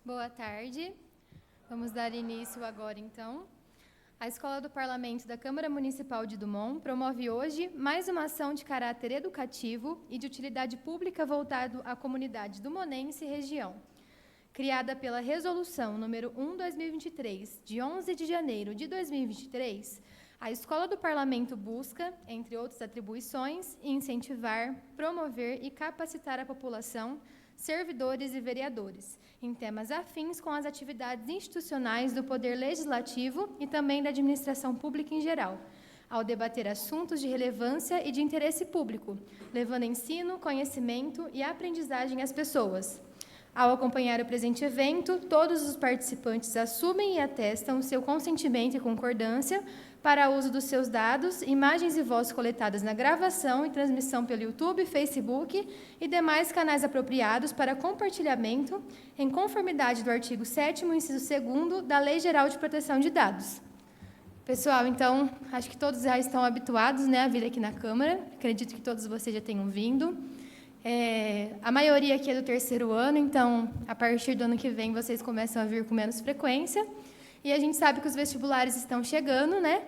Boa tarde. Vamos dar início agora, então. A Escola do Parlamento da Câmara Municipal de Dumont promove hoje mais uma ação de caráter educativo e de utilidade pública voltado à comunidade dumonense e região. Criada pela Resolução número 1/2023, de 11 de janeiro de 2023, a Escola do Parlamento busca, entre outras atribuições, incentivar, promover e capacitar a população, servidores e vereadores, em temas afins com as atividades institucionais do Poder Legislativo e também da administração pública em geral, ao debater assuntos de relevância e de interesse público, levando ensino, conhecimento e aprendizagem às pessoas. Ao acompanhar o presente evento, todos os participantes assumem e atestam seu consentimento e concordância para uso dos seus dados, imagens e vozes coletadas na gravação e transmissão pelo YouTube, Facebook e demais canais apropriados para compartilhamento, em conformidade do artigo 7º, inciso 2º, da Lei Geral de Proteção de Dados. Pessoal, então, acho que todos já estão habituados, né, a vir aqui na Câmara. Acredito que todos vocês já tenham vindo. A maioria aqui é do 3º ano, então, a partir do ano que vem, vocês começam a vir com menos frequência. E a gente sabe que os vestibulares estão chegando, né?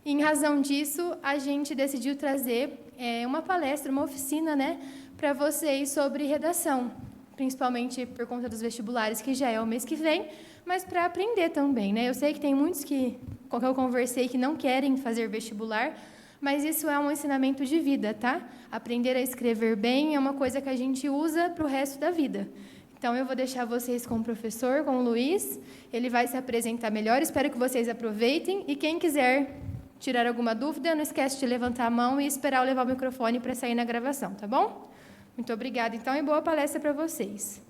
E, em razão disso, a gente decidiu trazer uma palestra, uma oficina, né, para vocês sobre redação, principalmente por conta dos vestibulares, que já é o mês que vem, mas para aprender também, né? Eu sei que tem muitos que eu conversei que não querem fazer vestibular, mas isso é um ensinamento de vida, tá? Aprender a escrever bem é uma coisa que a gente usa para o resto da vida. Então, eu vou deixar vocês com o professor, com o Luiz. Ele vai se apresentar melhor. Espero que vocês aproveitem. E quem quiser tirar alguma dúvida, não esquece de levantar a mão e esperar eu levar o microfone para sair na gravação, tá bom? Muito obrigada, então, e boa palestra para vocês.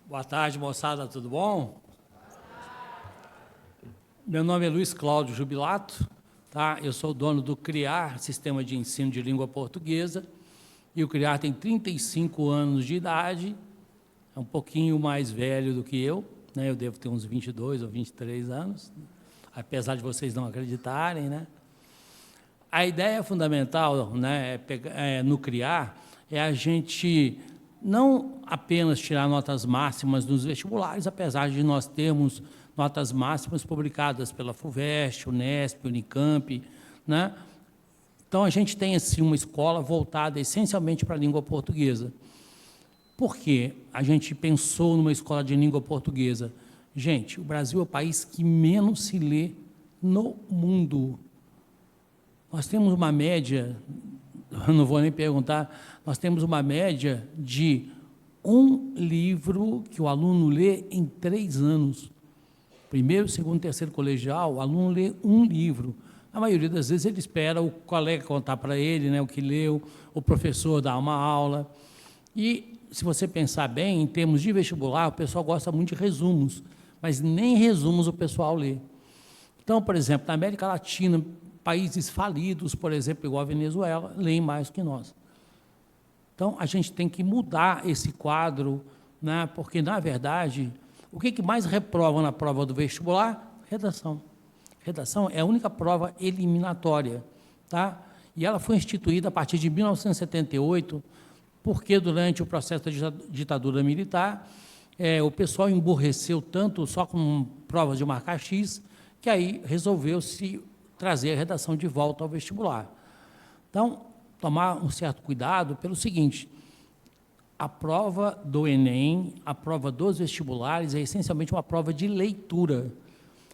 Boa tarde, moçada, tudo bom? Meu nome é Luiz Cláudio Jubilato, tá? Eu sou o dono do CRIAR, Sistema de Ensino de Língua Portuguesa, e o CRIAR tem 35 anos de idade, é um pouquinho mais velho do que eu, né? Eu devo ter uns 22 ou 23 anos, apesar de vocês não acreditarem, né? A ideia fundamental, né, no CRIAR é a gente não apenas tirar notas máximas nos vestibulares, apesar de nós termos notas máximas publicadas pela FUVEST, Unesp, Unicamp, né? Então, a gente tem assim, uma escola voltada essencialmente para a língua portuguesa. Por que a gente pensou numa escola de língua portuguesa? Gente, o Brasil é o país que menos se lê no mundo. Nós temos uma média, eu não vou nem perguntar, nós temos uma média de um livro que o aluno lê em 3 anos. Primeiro, segundo, terceiro colegial, o aluno lê um livro. A maioria das vezes ele espera o colega contar para ele, né, o que leu, o professor dar uma aula. E, se você pensar bem, em termos de vestibular, o pessoal gosta muito de resumos, mas nem resumos o pessoal lê. Então, por exemplo, na América Latina, países falidos, por exemplo, igual a Venezuela, leem mais que nós. Então, a gente tem que mudar esse quadro, né, porque, na verdade, o que mais reprova na prova do vestibular? Redação. Redação é a única prova eliminatória, tá? E ela foi instituída a partir de 1978, porque durante o processo da ditadura militar, o pessoal emburreceu tanto só com provas de marcar X, que aí resolveu-se trazer a redação de volta ao vestibular. Então, tomar um certo cuidado pelo seguinte: a prova do Enem, a prova dos vestibulares, é essencialmente uma prova de leitura.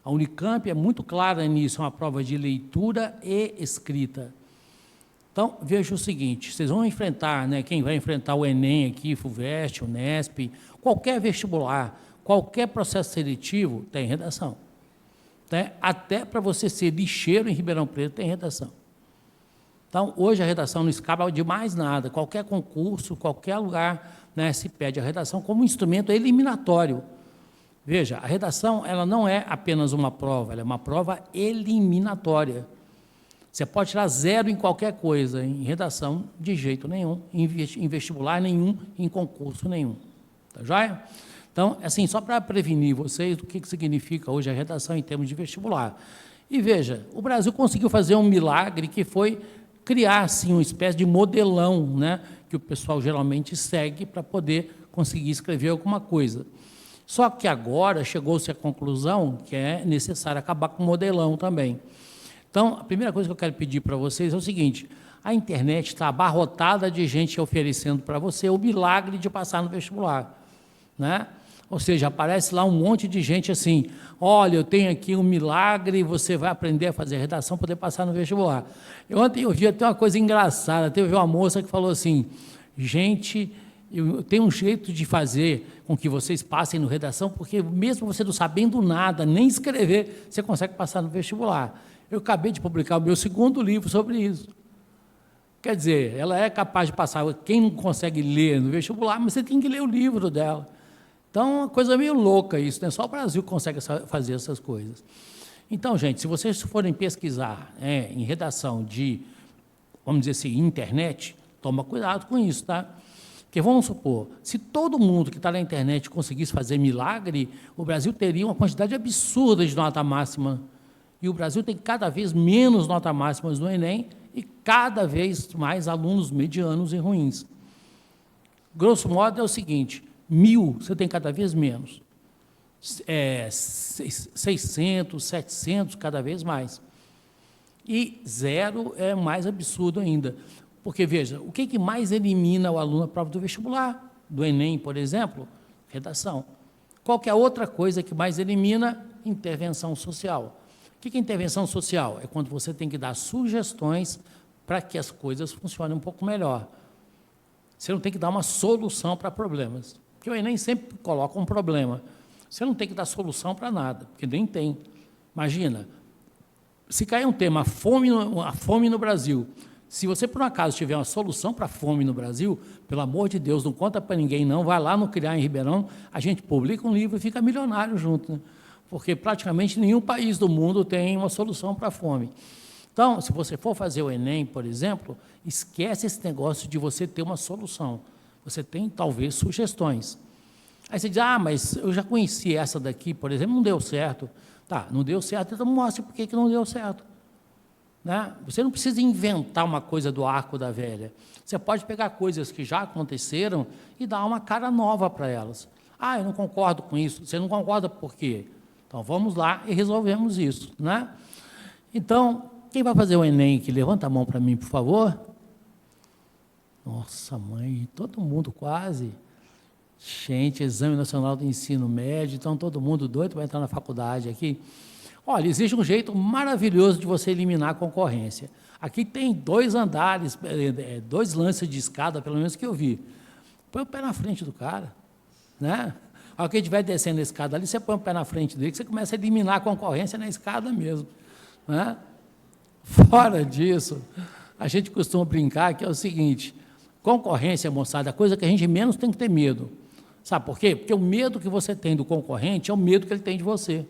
A Unicamp é muito clara nisso, é uma prova de leitura e escrita. Então, veja o seguinte, vocês vão enfrentar, né, quem vai enfrentar o Enem aqui, FUVEST, Unesp, qualquer vestibular, qualquer processo seletivo, tem redação. Né? Até para você ser lixeiro em Ribeirão Preto, tem redação. Então, hoje a redação não escapa de mais nada. Qualquer concurso, qualquer lugar, né, se pede a redação como instrumento eliminatório. Veja, a redação ela não é apenas uma prova, ela é uma prova eliminatória. Você pode tirar 0 em qualquer coisa, em redação, de jeito nenhum, em vestibular nenhum, em concurso nenhum. Tá joia? Então, assim, só para prevenir vocês do que significa hoje a redação em termos de vestibular. E veja, o Brasil conseguiu fazer um milagre que foi criar, assim, uma espécie de modelão, né, que o pessoal geralmente segue para poder conseguir escrever alguma coisa. Só que agora chegou-se à conclusão que é necessário acabar com o modelão também. Então, a primeira coisa que eu quero pedir para vocês é o seguinte: a internet está abarrotada de gente oferecendo para você o milagre de passar no vestibular, né? Ou seja, aparece lá um monte de gente assim: olha, eu tenho aqui um milagre, você vai aprender a fazer redação para poder passar no vestibular. Ontem eu vi até uma coisa engraçada, teve uma moça que falou assim: gente, eu tenho um jeito de fazer com que vocês passem no redação, porque mesmo você não sabendo nada, nem escrever, você consegue passar no vestibular. Eu acabei de publicar o meu segundo livro sobre isso. Quer dizer, ela é capaz de passar, quem não consegue ler no vestibular, mas você tem que ler o livro dela. Então, é uma coisa meio louca isso, né? Só o Brasil consegue fazer essas coisas. Então, gente, se vocês forem pesquisar em redação de, vamos dizer assim, internet, toma cuidado com isso, tá? Porque vamos supor, se todo mundo que está na internet conseguisse fazer milagre, o Brasil teria uma quantidade absurda de nota máxima. E o Brasil tem cada vez menos nota máximas no Enem e cada vez mais alunos medianos e ruins. Grosso modo é o seguinte: 1.000 você tem cada vez menos, 600, 700 cada vez mais, e 0 é mais absurdo ainda, porque veja, o que mais elimina o aluno na prova do vestibular, do Enem, por exemplo? Redação. Qual que é a outra coisa que mais elimina? Intervenção social. O que é intervenção social? É quando você tem que dar sugestões para que as coisas funcionem um pouco melhor. Você não tem que dar uma solução para problemas, porque o Enem sempre coloca um problema. Você não tem que dar solução para nada, porque nem tem. Imagina, se cair um tema, a fome no Brasil, se você, por um acaso, tiver uma solução para a fome no Brasil, pelo amor de Deus, não conta para ninguém, não, vai lá no Criar em Ribeirão, a gente publica um livro e fica milionário junto, né? Porque praticamente nenhum país do mundo tem uma solução para a fome. Então, se você for fazer o Enem, por exemplo, esquece esse negócio de você ter uma solução. Você tem, talvez, sugestões. Aí você diz: ah, mas eu já conheci essa daqui, por exemplo, não deu certo. Tá, não deu certo, então mostre por que não deu certo. Né? Você não precisa inventar uma coisa do arco da velha. Você pode pegar coisas que já aconteceram e dar uma cara nova para elas. Ah, eu não concordo com isso. Você não concorda por quê? Então, vamos lá e resolvemos isso, né? Então, quem vai fazer o Enem aqui? Levanta a mão para mim, por favor. Nossa, mãe, todo mundo quase. Gente, Exame Nacional do Ensino Médio, então todo mundo doido para entrar na faculdade aqui. Olha, existe um jeito maravilhoso de você eliminar a concorrência. Aqui tem 2 andares, 2 lances de escada, pelo menos que eu vi. Põe o pé na frente do cara, né? Ao que estiver descendo a escada ali, você põe o pé na frente dele, que você começa a eliminar a concorrência na escada mesmo, né? Fora disso, a gente costuma brincar que é o seguinte: concorrência, moçada, é a coisa que a gente menos tem que ter medo. Sabe por quê? Porque o medo que você tem do concorrente é o medo que ele tem de você.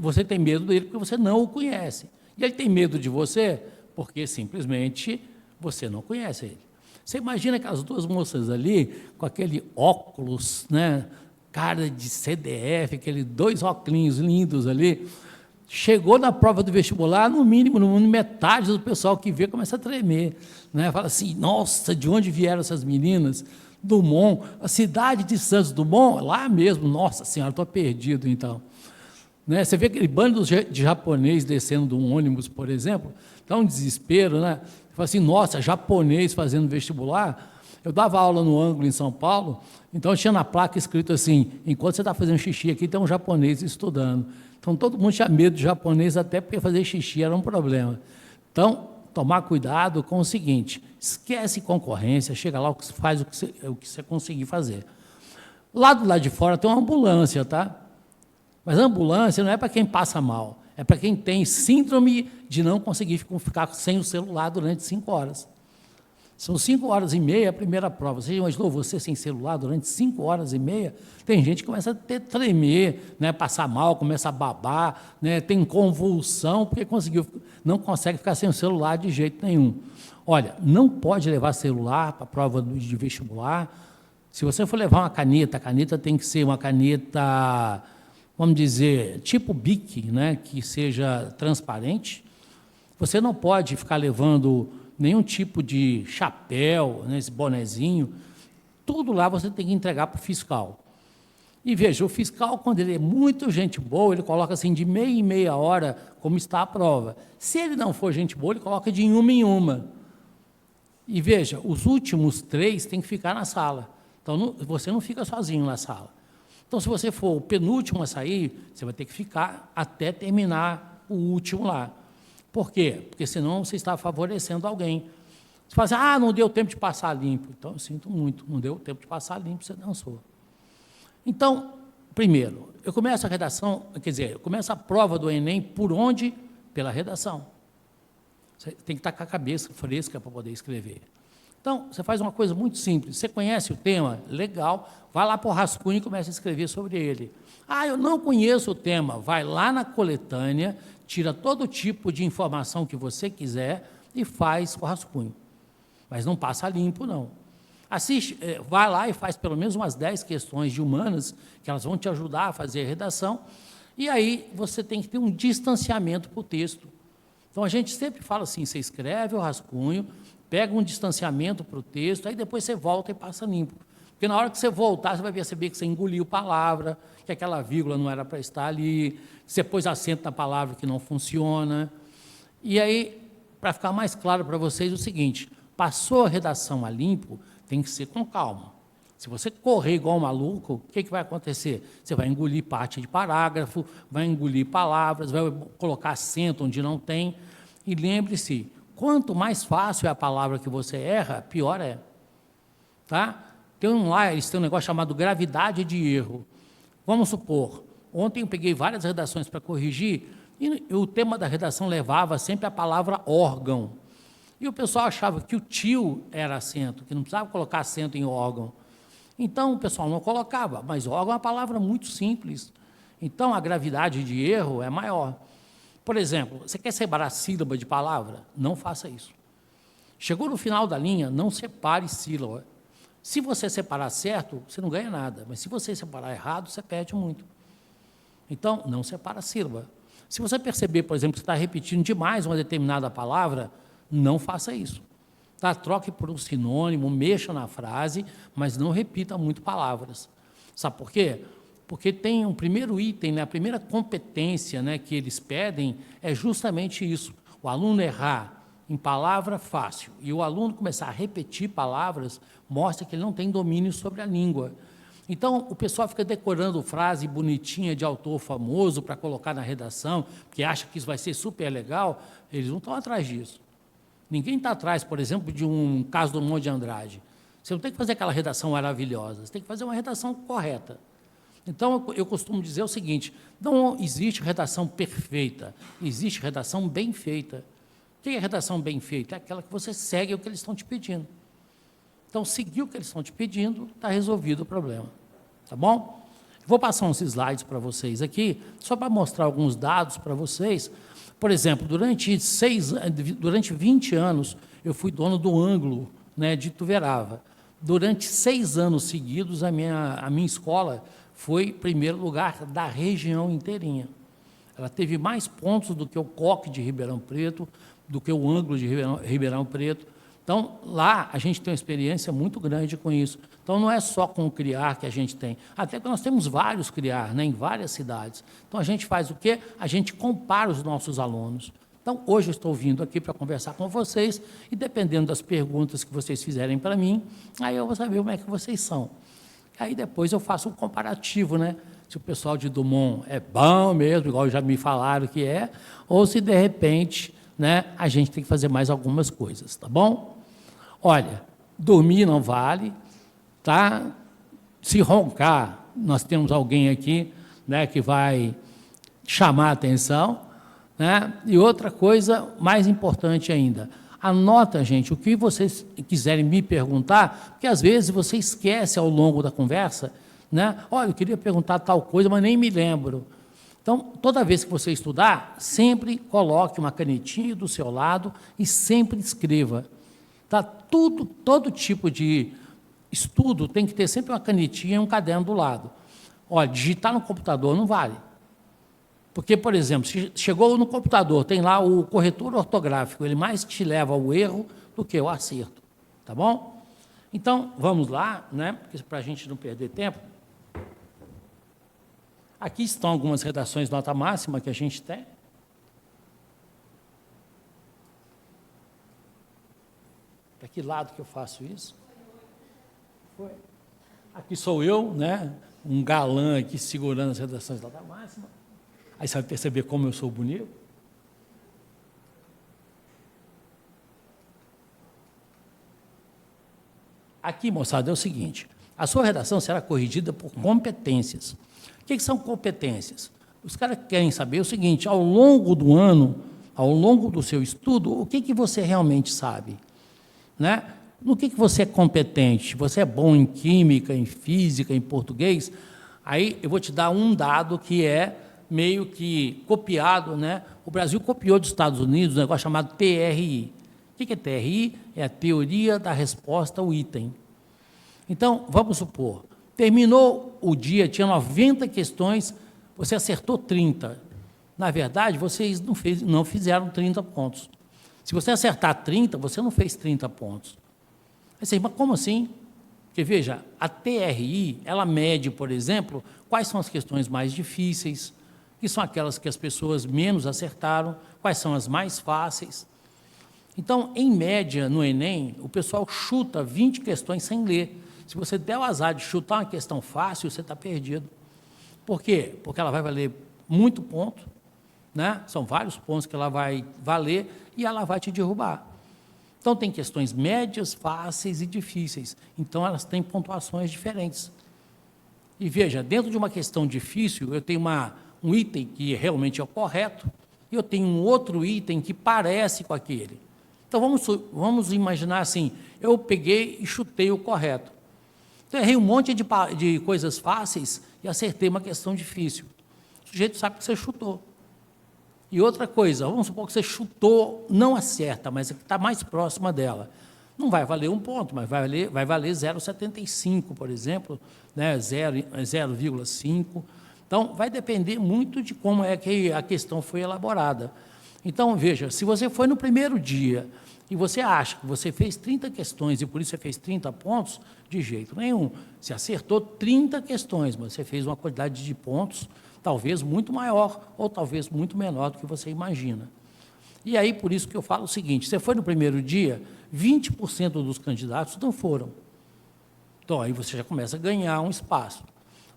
Você tem medo dele porque você não o conhece. E ele tem medo de você porque simplesmente você não conhece ele. Você imagina aquelas 2 moças ali, com aquele óculos, né, cara de CDF, aqueles 2 óculos lindos ali, chegou na prova do vestibular, no mínimo, metade do pessoal que vê começa a tremer, né? Fala assim: nossa, de onde vieram essas meninas? Dumont, a cidade de Santos Dumont, lá mesmo, nossa senhora, estou perdido então. Né? Você vê aquele bando de japonês descendo de um ônibus, por exemplo, dá um desespero, né? Fala assim: nossa, japonês fazendo vestibular. Eu dava aula no ângulo em São Paulo, então tinha na placa escrito assim: enquanto você está fazendo xixi aqui, tem um japonês estudando. Então todo mundo tinha medo de japonês, até porque fazer xixi era um problema. Então, tomar cuidado com o seguinte: esquece concorrência, chega lá, faz o que você conseguir fazer. Lá do lado de fora tem uma ambulância, tá? Mas a ambulância não é para quem passa mal, é para quem tem síndrome de não conseguir ficar sem o celular durante 5 horas. São 5 horas e meia a primeira prova. Você imaginou você sem celular durante 5 horas e meia? Tem gente que começa a tremer, né, passar mal, começa a babar, né, tem convulsão, porque não consegue ficar sem o celular de jeito nenhum. Olha, não pode levar celular para a prova de vestibular. Se você for levar uma caneta, a caneta tem que ser uma caneta, vamos dizer, tipo Bic, né, que seja transparente. Você não pode ficar levando nenhum tipo de chapéu, né, esse bonezinho, tudo lá você tem que entregar para o fiscal. E veja, o fiscal, quando ele é muito gente boa, ele coloca assim de meia em meia hora como está a prova. Se ele não for gente boa, ele coloca de uma em uma. E veja, os últimos 3 têm que ficar na sala. Então, você não fica sozinho na sala. Então, se você for o penúltimo a sair, você vai ter que ficar até terminar o último lá. Por quê? Porque senão você está favorecendo alguém. Você fala assim, não deu tempo de passar limpo. Então, eu sinto muito, não deu tempo de passar limpo, você dançou. Então, primeiro, eu começo a redação, quer dizer, eu começo a prova do Enem por onde? Pela redação. Você tem que estar com a cabeça fresca para poder escrever. Então, você faz uma coisa muito simples. Você conhece o tema? Legal. Vai lá para o rascunho e começa a escrever sobre ele. Eu não conheço o tema. Vai lá na coletânea, tira todo tipo de informação que você quiser e faz o rascunho. Mas não passa limpo, não. Assiste, vai lá e faz pelo menos umas 10 questões de humanas, que elas vão te ajudar a fazer a redação, e aí você tem que ter um distanciamento para o texto. Então, a gente sempre fala assim, você escreve o rascunho, pega um distanciamento para o texto, aí depois você volta e passa limpo. Porque na hora que você voltar, você vai perceber que você engoliu palavra, que aquela vírgula não era para estar ali, que você pôs acento na palavra que não funciona. E aí, para ficar mais claro para vocês, o seguinte, passou a redação a limpo, tem que ser com calma. Se você correr igual um maluco, o que vai acontecer? Você vai engolir parte de parágrafo, vai engolir palavras, vai colocar acento onde não tem. E lembre-se, quanto mais fácil é a palavra que você erra, pior é. Tá? Eles têm um negócio chamado gravidade de erro. Vamos supor, ontem eu peguei várias redações para corrigir, e o tema da redação levava sempre a palavra órgão. E o pessoal achava que o tio era acento, que não precisava colocar acento em órgão. Então, o pessoal não colocava, mas órgão é uma palavra muito simples. Então, a gravidade de erro é maior. Por exemplo, você quer separar sílaba de palavra? Não faça isso. Chegou no final da linha, não separe sílaba. Se você separar certo, você não ganha nada, mas se você separar errado, você perde muito. Então, não separa sílaba. Se você perceber, por exemplo, que você está repetindo demais uma determinada palavra, não faça isso. Tá? Troque por um sinônimo, mexa na frase, mas não repita muito palavras. Sabe por quê? Porque tem um primeiro item, né, a primeira competência, né, que eles pedem é justamente isso. O aluno errar em palavra fácil e o aluno começar a repetir palavras, mostra que ele não tem domínio sobre a língua. Então, o pessoal fica decorando frase bonitinha de autor famoso para colocar na redação, porque acha que isso vai ser super legal, eles não estão atrás disso. Ninguém está atrás, por exemplo, de um Caso do Monte de Andrade. Você não tem que fazer aquela redação maravilhosa, você tem que fazer uma redação correta. Então, eu costumo dizer o seguinte, não existe redação perfeita, existe redação bem feita. O que é redação bem feita? É aquela que você segue o que eles estão te pedindo. Então, seguir o que eles estão te pedindo, está resolvido o problema. Tá bom? Vou passar uns slides para vocês aqui, só para mostrar alguns dados para vocês. Por exemplo, durante 20 anos, eu fui dono do Ângulo, né, de Ituverava. Durante 6 anos seguidos, a minha escola foi primeiro lugar da região inteirinha. Ela teve mais pontos do que o Coque de Ribeirão Preto, do que o Ângulo de Ribeirão Preto. Então, lá a gente tem uma experiência muito grande com isso. Então, não é só com o CRIAR que a gente tem. Até que nós temos vários CRIAR, né, em várias cidades. Então, a gente faz o quê? A gente compara os nossos alunos. Então, hoje eu estou vindo aqui para conversar com vocês e, dependendo das perguntas que vocês fizerem para mim, aí eu vou saber como é que vocês são. Aí, depois, eu faço um comparativo, né? Se o pessoal de Dumont é bom mesmo, igual já me falaram que é, ou se, de repente, né, a gente tem que fazer mais algumas coisas, tá bom? Olha, dormir não vale, tá? Se roncar, nós temos alguém aqui, né, que vai chamar a atenção, né? E outra coisa mais importante ainda, anota, gente, o que vocês quiserem me perguntar, porque às vezes você esquece ao longo da conversa, né? Olha, eu queria perguntar tal coisa, mas nem me lembro. Então, toda vez que você estudar, sempre coloque uma canetinha do seu lado e sempre escreva. Tá? Todo tipo de estudo tem que ter sempre uma canetinha e um caderno do lado. Olha, digitar no computador não vale. Porque, por exemplo, se chegou no computador, tem lá o corretor ortográfico, ele mais te leva ao erro do que o acerto, tá bom? Então, vamos lá, né, para a gente não perder tempo. Aqui estão algumas redações nota máxima que a gente tem. Para que lado que eu faço isso? Foi. Aqui sou eu, né, um galã aqui segurando as redações nota máxima. Aí você vai perceber como eu sou bonito. Aqui, moçada, é o seguinte, a sua redação será corrigida por competências. O que são competências? Os caras querem saber o seguinte, ao longo do ano, ao longo do seu estudo, o que você realmente sabe? Né? No que você é competente? Você é bom em química, em física, em português? Aí eu vou te dar um dado que é meio que copiado, né? O Brasil copiou dos Estados Unidos um negócio chamado TRI. O que é TRI? É a teoria da resposta ao item. Então, vamos supor, terminou o dia, tinha 90 questões, você acertou 30. Na verdade, vocês não fizeram 30 pontos. Se você acertar 30, você não fez 30 pontos. Aí você diz, mas como assim? Porque, veja, a TRI, ela mede, por exemplo, quais são as questões mais difíceis, que são aquelas que as pessoas menos acertaram, quais são as mais fáceis. Então, em média, no Enem, o pessoal chuta 20 questões sem ler. Se você der o azar de chutar uma questão fácil, você está perdido. Por quê? Porque ela vai valer muito ponto, né? São vários pontos que ela vai valer e ela vai te derrubar. Então, tem questões médias, fáceis e difíceis. Então, elas têm pontuações diferentes. E veja, dentro de uma questão difícil, eu tenho um item que realmente é o correto, e eu tenho um outro item que parece com aquele. Então, vamos imaginar assim, eu peguei e chutei o correto. Então, errei um monte de coisas fáceis e acertei uma questão difícil. O sujeito sabe que você chutou. E outra coisa, vamos supor que você chutou, não acerta, mas está mais próxima dela. Não vai valer um ponto, mas vai valer 0,75, por exemplo, né, 0,5. Então, vai depender muito de como é que a questão foi elaborada. Então, veja, se você foi no primeiro dia e você acha que você fez 30 questões e por isso você fez 30 pontos, de jeito nenhum. Você acertou 30 questões, mas você fez uma quantidade de pontos talvez muito maior ou talvez muito menor do que você imagina. E aí, por isso que eu falo o seguinte, você foi no primeiro dia, 20% dos candidatos não foram. Então, aí você já começa a ganhar um espaço.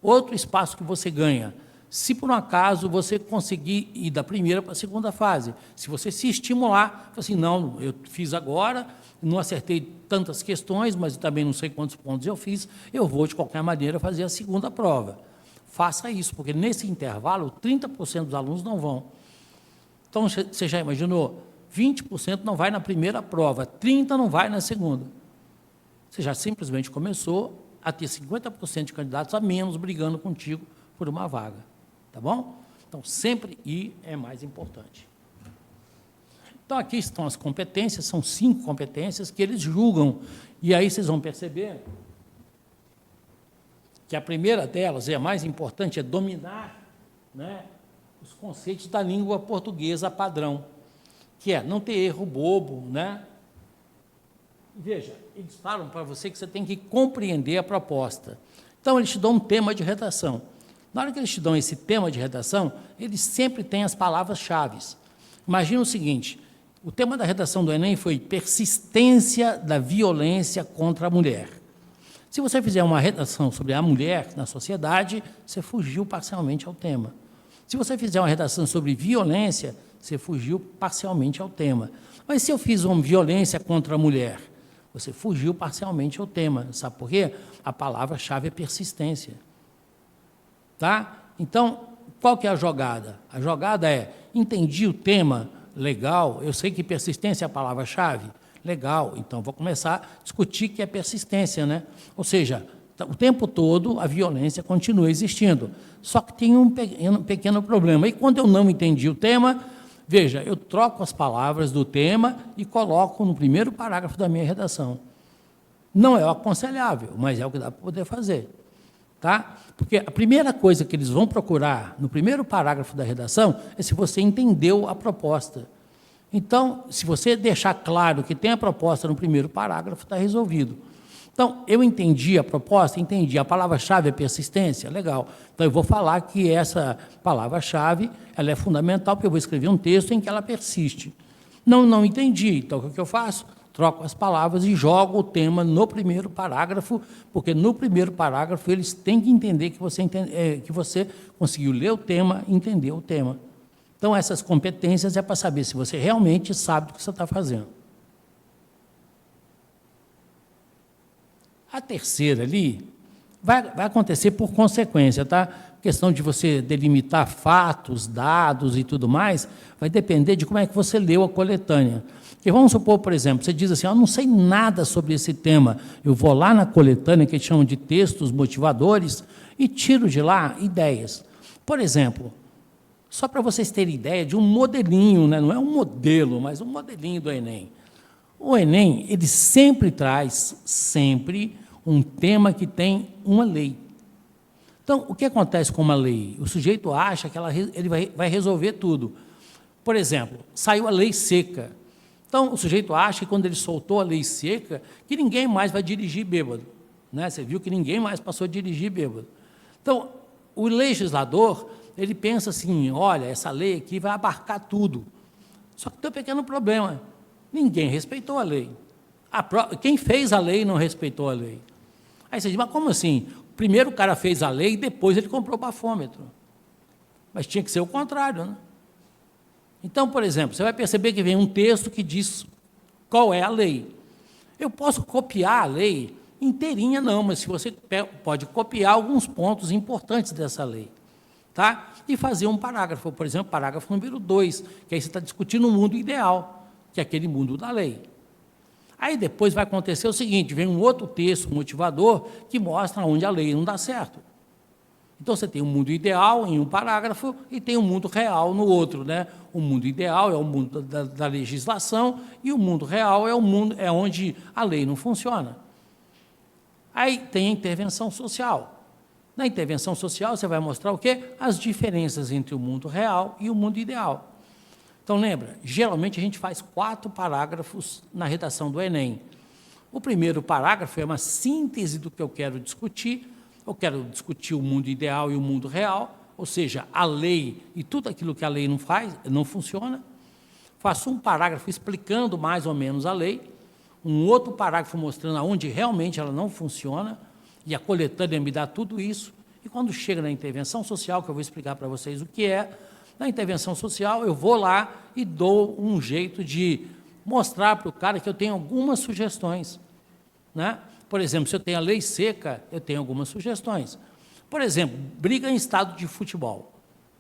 Outro espaço que você ganha, se por um acaso você conseguir ir da primeira para a segunda fase, se você se estimular, assim, não, eu fiz agora, não acertei tantas questões, mas eu também não sei quantos pontos eu fiz, eu vou, de qualquer maneira, fazer a segunda prova. Faça isso, porque nesse intervalo, 30% dos alunos não vão. Então, você já imaginou? 20% não vai na primeira prova, 30% não vai na segunda. Você já simplesmente começou a ter 50% de candidatos a menos brigando contigo por uma vaga. Tá bom? Então, sempre ir é mais importante. Então, aqui estão as competências, são 5 competências que eles julgam. E aí vocês vão perceber que a primeira delas, e a mais importante, é dominar, né, os conceitos da língua portuguesa padrão, que é não ter erro bobo, né? Veja, eles falam para você que você tem que compreender a proposta. Então, eles te dão um tema de redação. Na hora que eles te dão esse tema de redação, eles sempre têm as palavras-chave. Imagina o seguinte, o tema da redação do Enem foi persistência da violência contra a mulher. Se você fizer uma redação sobre a mulher na sociedade, você fugiu parcialmente ao tema. Se você fizer uma redação sobre violência, você fugiu parcialmente ao tema. Mas se eu fiz uma violência contra a mulher, você fugiu parcialmente ao tema. Sabe por quê? A palavra-chave é persistência. Tá? Então, qual que é a jogada? A jogada é, entendi o tema, legal, eu sei que persistência é a palavra-chave, legal, então vou começar a discutir que é persistência, né? Ou seja, o tempo todo a violência continua existindo, só que tem um pequeno problema. E quando eu não entendi o tema, veja, eu troco as palavras do tema e coloco no primeiro parágrafo da minha redação. Não é o aconselhável, mas é o que dá para poder fazer. Tá? Porque a primeira coisa que eles vão procurar no primeiro parágrafo da redação é se você entendeu a proposta. Então, se você deixar claro que tem a proposta no primeiro parágrafo, está resolvido. Então, eu entendi a proposta, entendi. A palavra-chave é persistência, legal. Então, eu vou falar que essa palavra-chave ela é fundamental, porque eu vou escrever um texto em que ela persiste. Não entendi. Então, o que eu faço? Troco as palavras e jogo o tema no primeiro parágrafo, porque no primeiro parágrafo eles têm que entender que você conseguiu ler o tema e entender o tema. Então, essas competências é para saber se você realmente sabe o que você está fazendo. A terceira ali vai acontecer por consequência, tá? A questão de você delimitar fatos, dados e tudo mais, vai depender de como é que você leu a coletânea. Porque vamos supor, por exemplo, você diz assim, eu não sei nada sobre esse tema, eu vou lá na coletânea, que eles chamam de textos motivadores, e tiro de lá ideias. Por exemplo, só para vocês terem ideia de um modelinho, né? Não é um modelo, mas um modelinho do Enem. O Enem, ele sempre traz, um tema que tem uma lei. Então, o que acontece com uma lei? O sujeito acha que ele vai resolver tudo. Por exemplo, saiu a lei seca. Então, o sujeito acha que quando ele soltou a lei seca, que ninguém mais vai dirigir bêbado. Né? Você viu que ninguém mais passou a dirigir bêbado. Então, o legislador, ele pensa assim, olha, essa lei aqui vai abarcar tudo. Só que tem um pequeno problema. Ninguém respeitou a lei. Quem fez a lei não respeitou a lei. Aí você diz, mas como assim? Primeiro o cara fez a lei e depois ele comprou o bafômetro. Mas tinha que ser o contrário, né? Então, por exemplo, você vai perceber que vem um texto que diz qual é a lei. Eu posso copiar a lei inteirinha, não, mas se você pode copiar alguns pontos importantes dessa lei, tá? E fazer um parágrafo, por exemplo, parágrafo número 2, que aí você está discutindo o mundo ideal, que é aquele mundo da lei. Aí depois vai acontecer o seguinte, vem um outro texto motivador que mostra onde a lei não dá certo. Então, você tem um mundo ideal em um parágrafo e tem um mundo real no outro, né? O mundo ideal é o mundo da legislação e o mundo real é onde a lei não funciona. Aí tem a intervenção social. Na intervenção social, você vai mostrar o quê? As diferenças entre o mundo real e o mundo ideal. Então, lembra, geralmente a gente faz 4 parágrafos na redação do Enem. O primeiro parágrafo é uma síntese do que eu quero discutir. Eu quero discutir o mundo ideal e o mundo real, ou seja, a lei e tudo aquilo que a lei não funciona. Faço um parágrafo explicando mais ou menos a lei, um outro parágrafo mostrando aonde realmente ela não funciona, e a coletânea me dá tudo isso. E quando chega na intervenção social, que eu vou explicar para vocês o que é, na intervenção social eu vou lá e dou um jeito de mostrar para o cara que eu tenho algumas sugestões, né? Por exemplo, se eu tenho a lei seca, eu tenho algumas sugestões. Por exemplo, briga em estádio de futebol.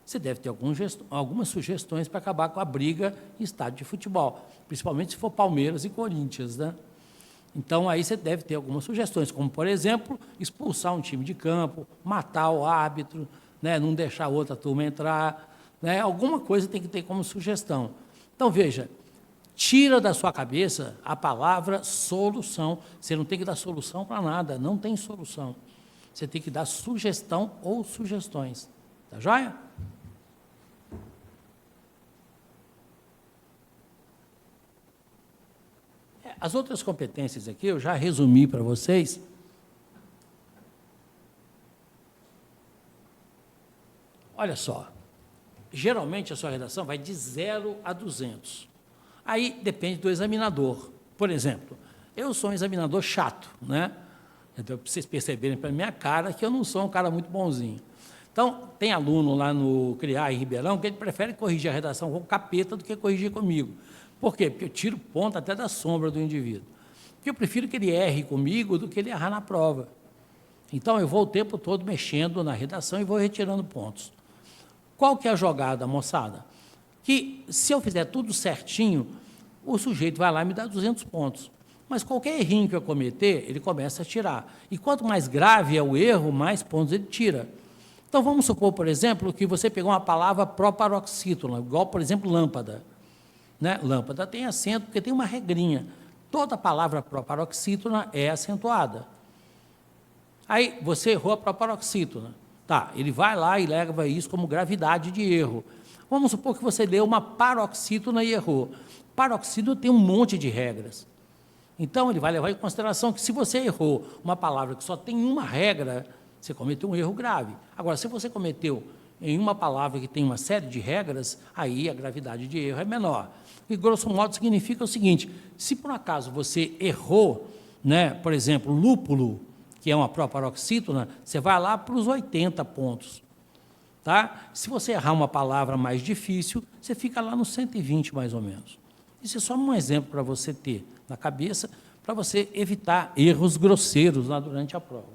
Você deve ter algumas sugestões para acabar com a briga em estádio de futebol, principalmente se for Palmeiras e Corinthians, né? Então, aí você deve ter algumas sugestões, como, por exemplo, expulsar um time de campo, matar o árbitro, né? Não deixar outra turma entrar, né? Alguma coisa tem que ter como sugestão. Então, veja, tira da sua cabeça a palavra solução. Você não tem que dar solução para nada, não tem solução. Você tem que dar sugestão ou sugestões. Tá joia? As outras competências aqui eu já resumi para vocês. Olha só, geralmente a sua redação vai de 0 a 200. Aí depende do examinador. Por exemplo, eu sou um examinador chato, né? Então, para vocês perceberem pela minha cara que eu não sou um cara muito bonzinho. Então, tem aluno lá no CRIAR em Ribeirão que ele prefere corrigir a redação com o capeta do que corrigir comigo. Por quê? Porque eu tiro ponto até da sombra do indivíduo. Porque eu prefiro que ele erre comigo do que ele errar na prova. Então, eu vou o tempo todo mexendo na redação e vou retirando pontos. Qual que é a jogada, moçada? Que se eu fizer tudo certinho, o sujeito vai lá e me dá 200 pontos. Mas qualquer errinho que eu cometer, ele começa a tirar. E quanto mais grave é o erro, mais pontos ele tira. Então, vamos supor, por exemplo, que você pegou uma palavra proparoxítona, igual, por exemplo, lâmpada. Né? Lâmpada tem acento, porque tem uma regrinha. Toda palavra proparoxítona é acentuada. Aí, você errou a proparoxítona. Tá, ele vai lá e leva isso como gravidade de erro. Vamos supor que você leu uma paroxítona e errou. Paroxítona tem um monte de regras. Então, ele vai levar em consideração que se você errou uma palavra que só tem uma regra, você cometeu um erro grave. Agora, se você cometeu em uma palavra que tem uma série de regras, aí a gravidade de erro é menor. E, grosso modo, significa o seguinte: se por acaso você errou, né, por exemplo, lúpulo, que é uma proparoxítona, você vai lá para os 80 pontos. Tá? Se você errar uma palavra mais difícil, você fica lá nos 120, mais ou menos. Isso é só um exemplo para você ter na cabeça, para você evitar erros grosseiros lá durante a prova.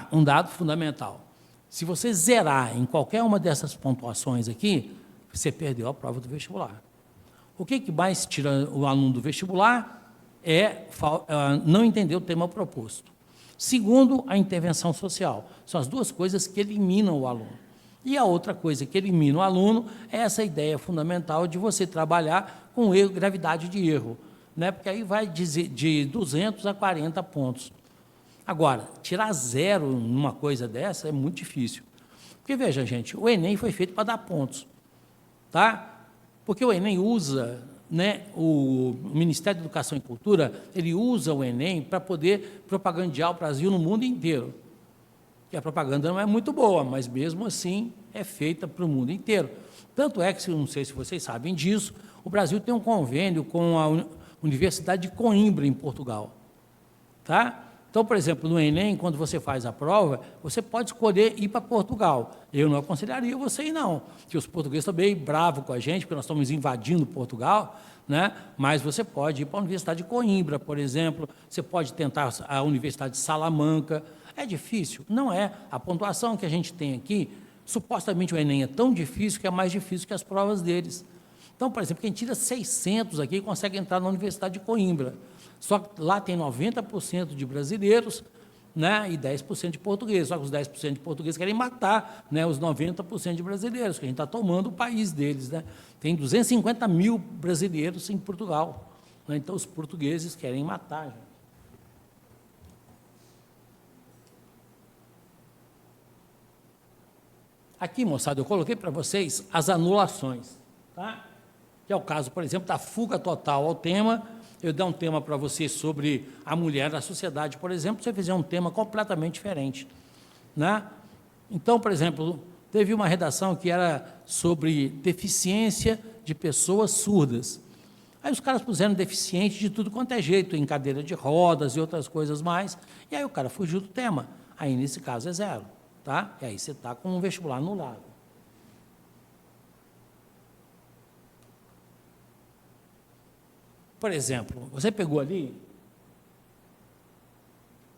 Um dado fundamental. Se você zerar em qualquer uma dessas pontuações aqui, você perdeu a prova do vestibular. O que mais tira o aluno do vestibular é não entender o tema proposto. Segundo, a intervenção social. São as duas coisas que eliminam o aluno. E a outra coisa que elimina o aluno é essa ideia fundamental de você trabalhar com erro, gravidade de erro, né? Porque aí vai de 200 a 40 pontos. Agora, tirar zero numa coisa dessa é muito difícil. Porque, veja, gente, o Enem foi feito para dar pontos. Tá? Porque o Enem usa, né, o Ministério da Educação e Cultura, ele usa o Enem para poder propagandear o Brasil no mundo inteiro. E a propaganda não é muito boa, mas mesmo assim é feita para o mundo inteiro. Tanto é que, não sei se vocês sabem disso, o Brasil tem um convênio com a Universidade de Coimbra, em Portugal. Tá? Então, por exemplo, no Enem, quando você faz a prova, você pode escolher ir para Portugal. Eu não aconselharia você ir, não, porque os portugueses estão bem bravos com a gente, porque nós estamos invadindo Portugal, né? Mas você pode ir para a Universidade de Coimbra, por exemplo, você pode tentar a Universidade de Salamanca. É difícil? Não é. A pontuação que a gente tem aqui, supostamente o Enem é tão difícil que é mais difícil que as provas deles. Então, por exemplo, quem tira 600 aqui consegue entrar na Universidade de Coimbra. Só que lá tem 90% de brasileiros, né, e 10% de portugueses. Só que os 10% de portugueses querem matar, né, os 90% de brasileiros, que a gente está tomando o país deles. Né? Tem 250 mil brasileiros em Portugal. Né? Então, os portugueses querem matar. Gente. Aqui, moçada, eu coloquei para vocês as anulações. Tá? Que é o caso, por exemplo, da fuga total ao tema. Eu der um tema para você sobre a mulher na sociedade, por exemplo, você fizer um tema completamente diferente. Né? Então, por exemplo, teve uma redação que era sobre deficiência de pessoas surdas. Aí os caras puseram deficiente de tudo quanto é jeito, em cadeira de rodas e outras coisas mais, e aí o cara fugiu do tema. Aí, nesse caso, é zero. Tá? E aí você está com um vestibular anulado. Por exemplo, você pegou ali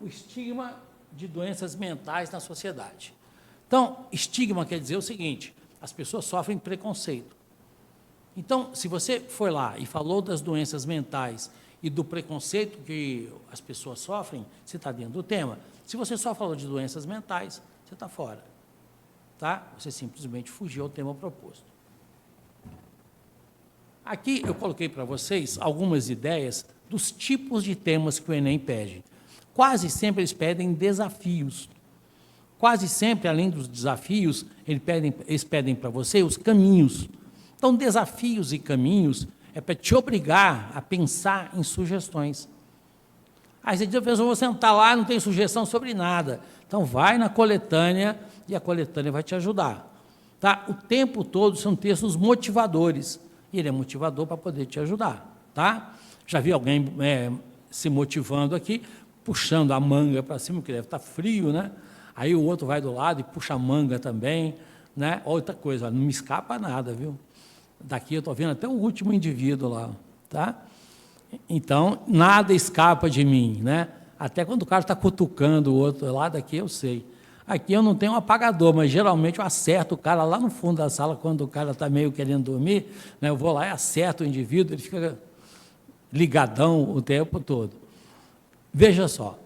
o estigma de doenças mentais na sociedade. Então, estigma quer dizer o seguinte: as pessoas sofrem preconceito. Então, se você foi lá e falou das doenças mentais e do preconceito que as pessoas sofrem, você está dentro do tema. Se você só falou de doenças mentais, você está fora. Tá? Você simplesmente fugiu ao tema proposto. Aqui eu coloquei para vocês algumas ideias dos tipos de temas que o Enem pede. Quase sempre eles pedem desafios. Quase sempre, além dos desafios, eles pedem para você os caminhos. Então, desafios e caminhos é para te obrigar a pensar em sugestões. Aí você diz: eu vou sentar lá, não tem sugestão sobre nada. Então, vai na coletânea e a coletânea vai te ajudar. Tá? O tempo todo são textos motivadores. E ele é motivador para poder te ajudar. Tá? Já vi alguém se motivando aqui, puxando a manga para cima, porque deve estar frio, né? Aí o outro vai do lado e puxa a manga também. Né? Outra coisa, não me escapa nada, viu? Daqui eu estou vendo até o último indivíduo lá. Tá? Então, nada escapa de mim. Né? Até quando o cara está cutucando o outro lá, daqui eu sei. Aqui eu não tenho um apagador, mas geralmente eu acerto o cara lá no fundo da sala, quando o cara está meio querendo dormir, né, eu vou lá e acerto o indivíduo, ele fica ligadão o tempo todo. Veja só.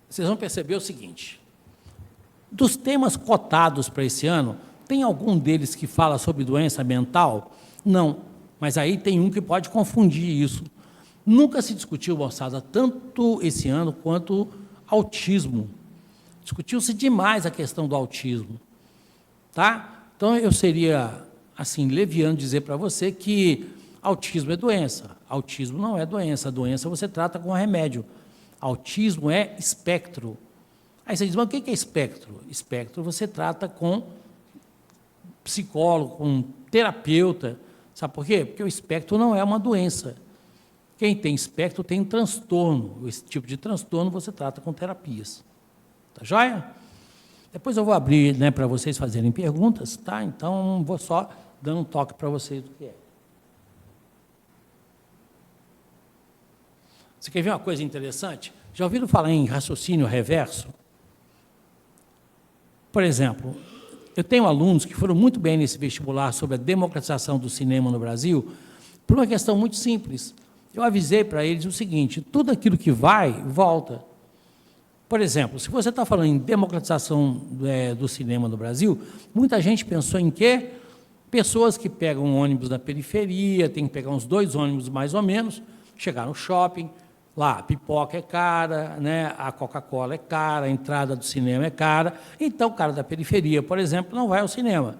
Vocês vão perceber o seguinte: dos temas cotados para esse ano, tem algum deles que fala sobre doença mental? Não, mas aí tem um que pode confundir isso. Nunca se discutiu, moçada, tanto esse ano quanto autismo. Discutiu-se demais a questão do autismo. Tá? Então, eu seria, assim, leviano dizer para você que autismo é doença. Autismo não é doença. A doença você trata com remédio. Autismo é espectro. Aí você diz, mas o que é espectro? Espectro você trata com psicólogo, com terapeuta. Sabe por quê? Porque o espectro não é uma doença. Quem tem espectro tem um transtorno. Esse tipo de transtorno você trata com terapias. Tá joia? Depois eu vou abrir, né, para vocês fazerem perguntas, tá? Então, vou só dando um toque para vocês do que é. Você quer ver uma coisa interessante? Já ouviram falar em raciocínio reverso? Por exemplo, eu tenho alunos que foram muito bem nesse vestibular sobre a democratização do cinema no Brasil, por uma questão muito simples. Eu avisei para eles o seguinte, tudo aquilo que vai, volta. Por exemplo, se você está falando em democratização do cinema no Brasil, muita gente pensou em quê? Pessoas que pegam um ônibus da periferia, tem que pegar uns 2 ônibus mais ou menos, chegar no shopping, lá a pipoca é cara, né? A Coca-Cola é cara, a entrada do cinema é cara, então o cara da periferia, por exemplo, não vai ao cinema.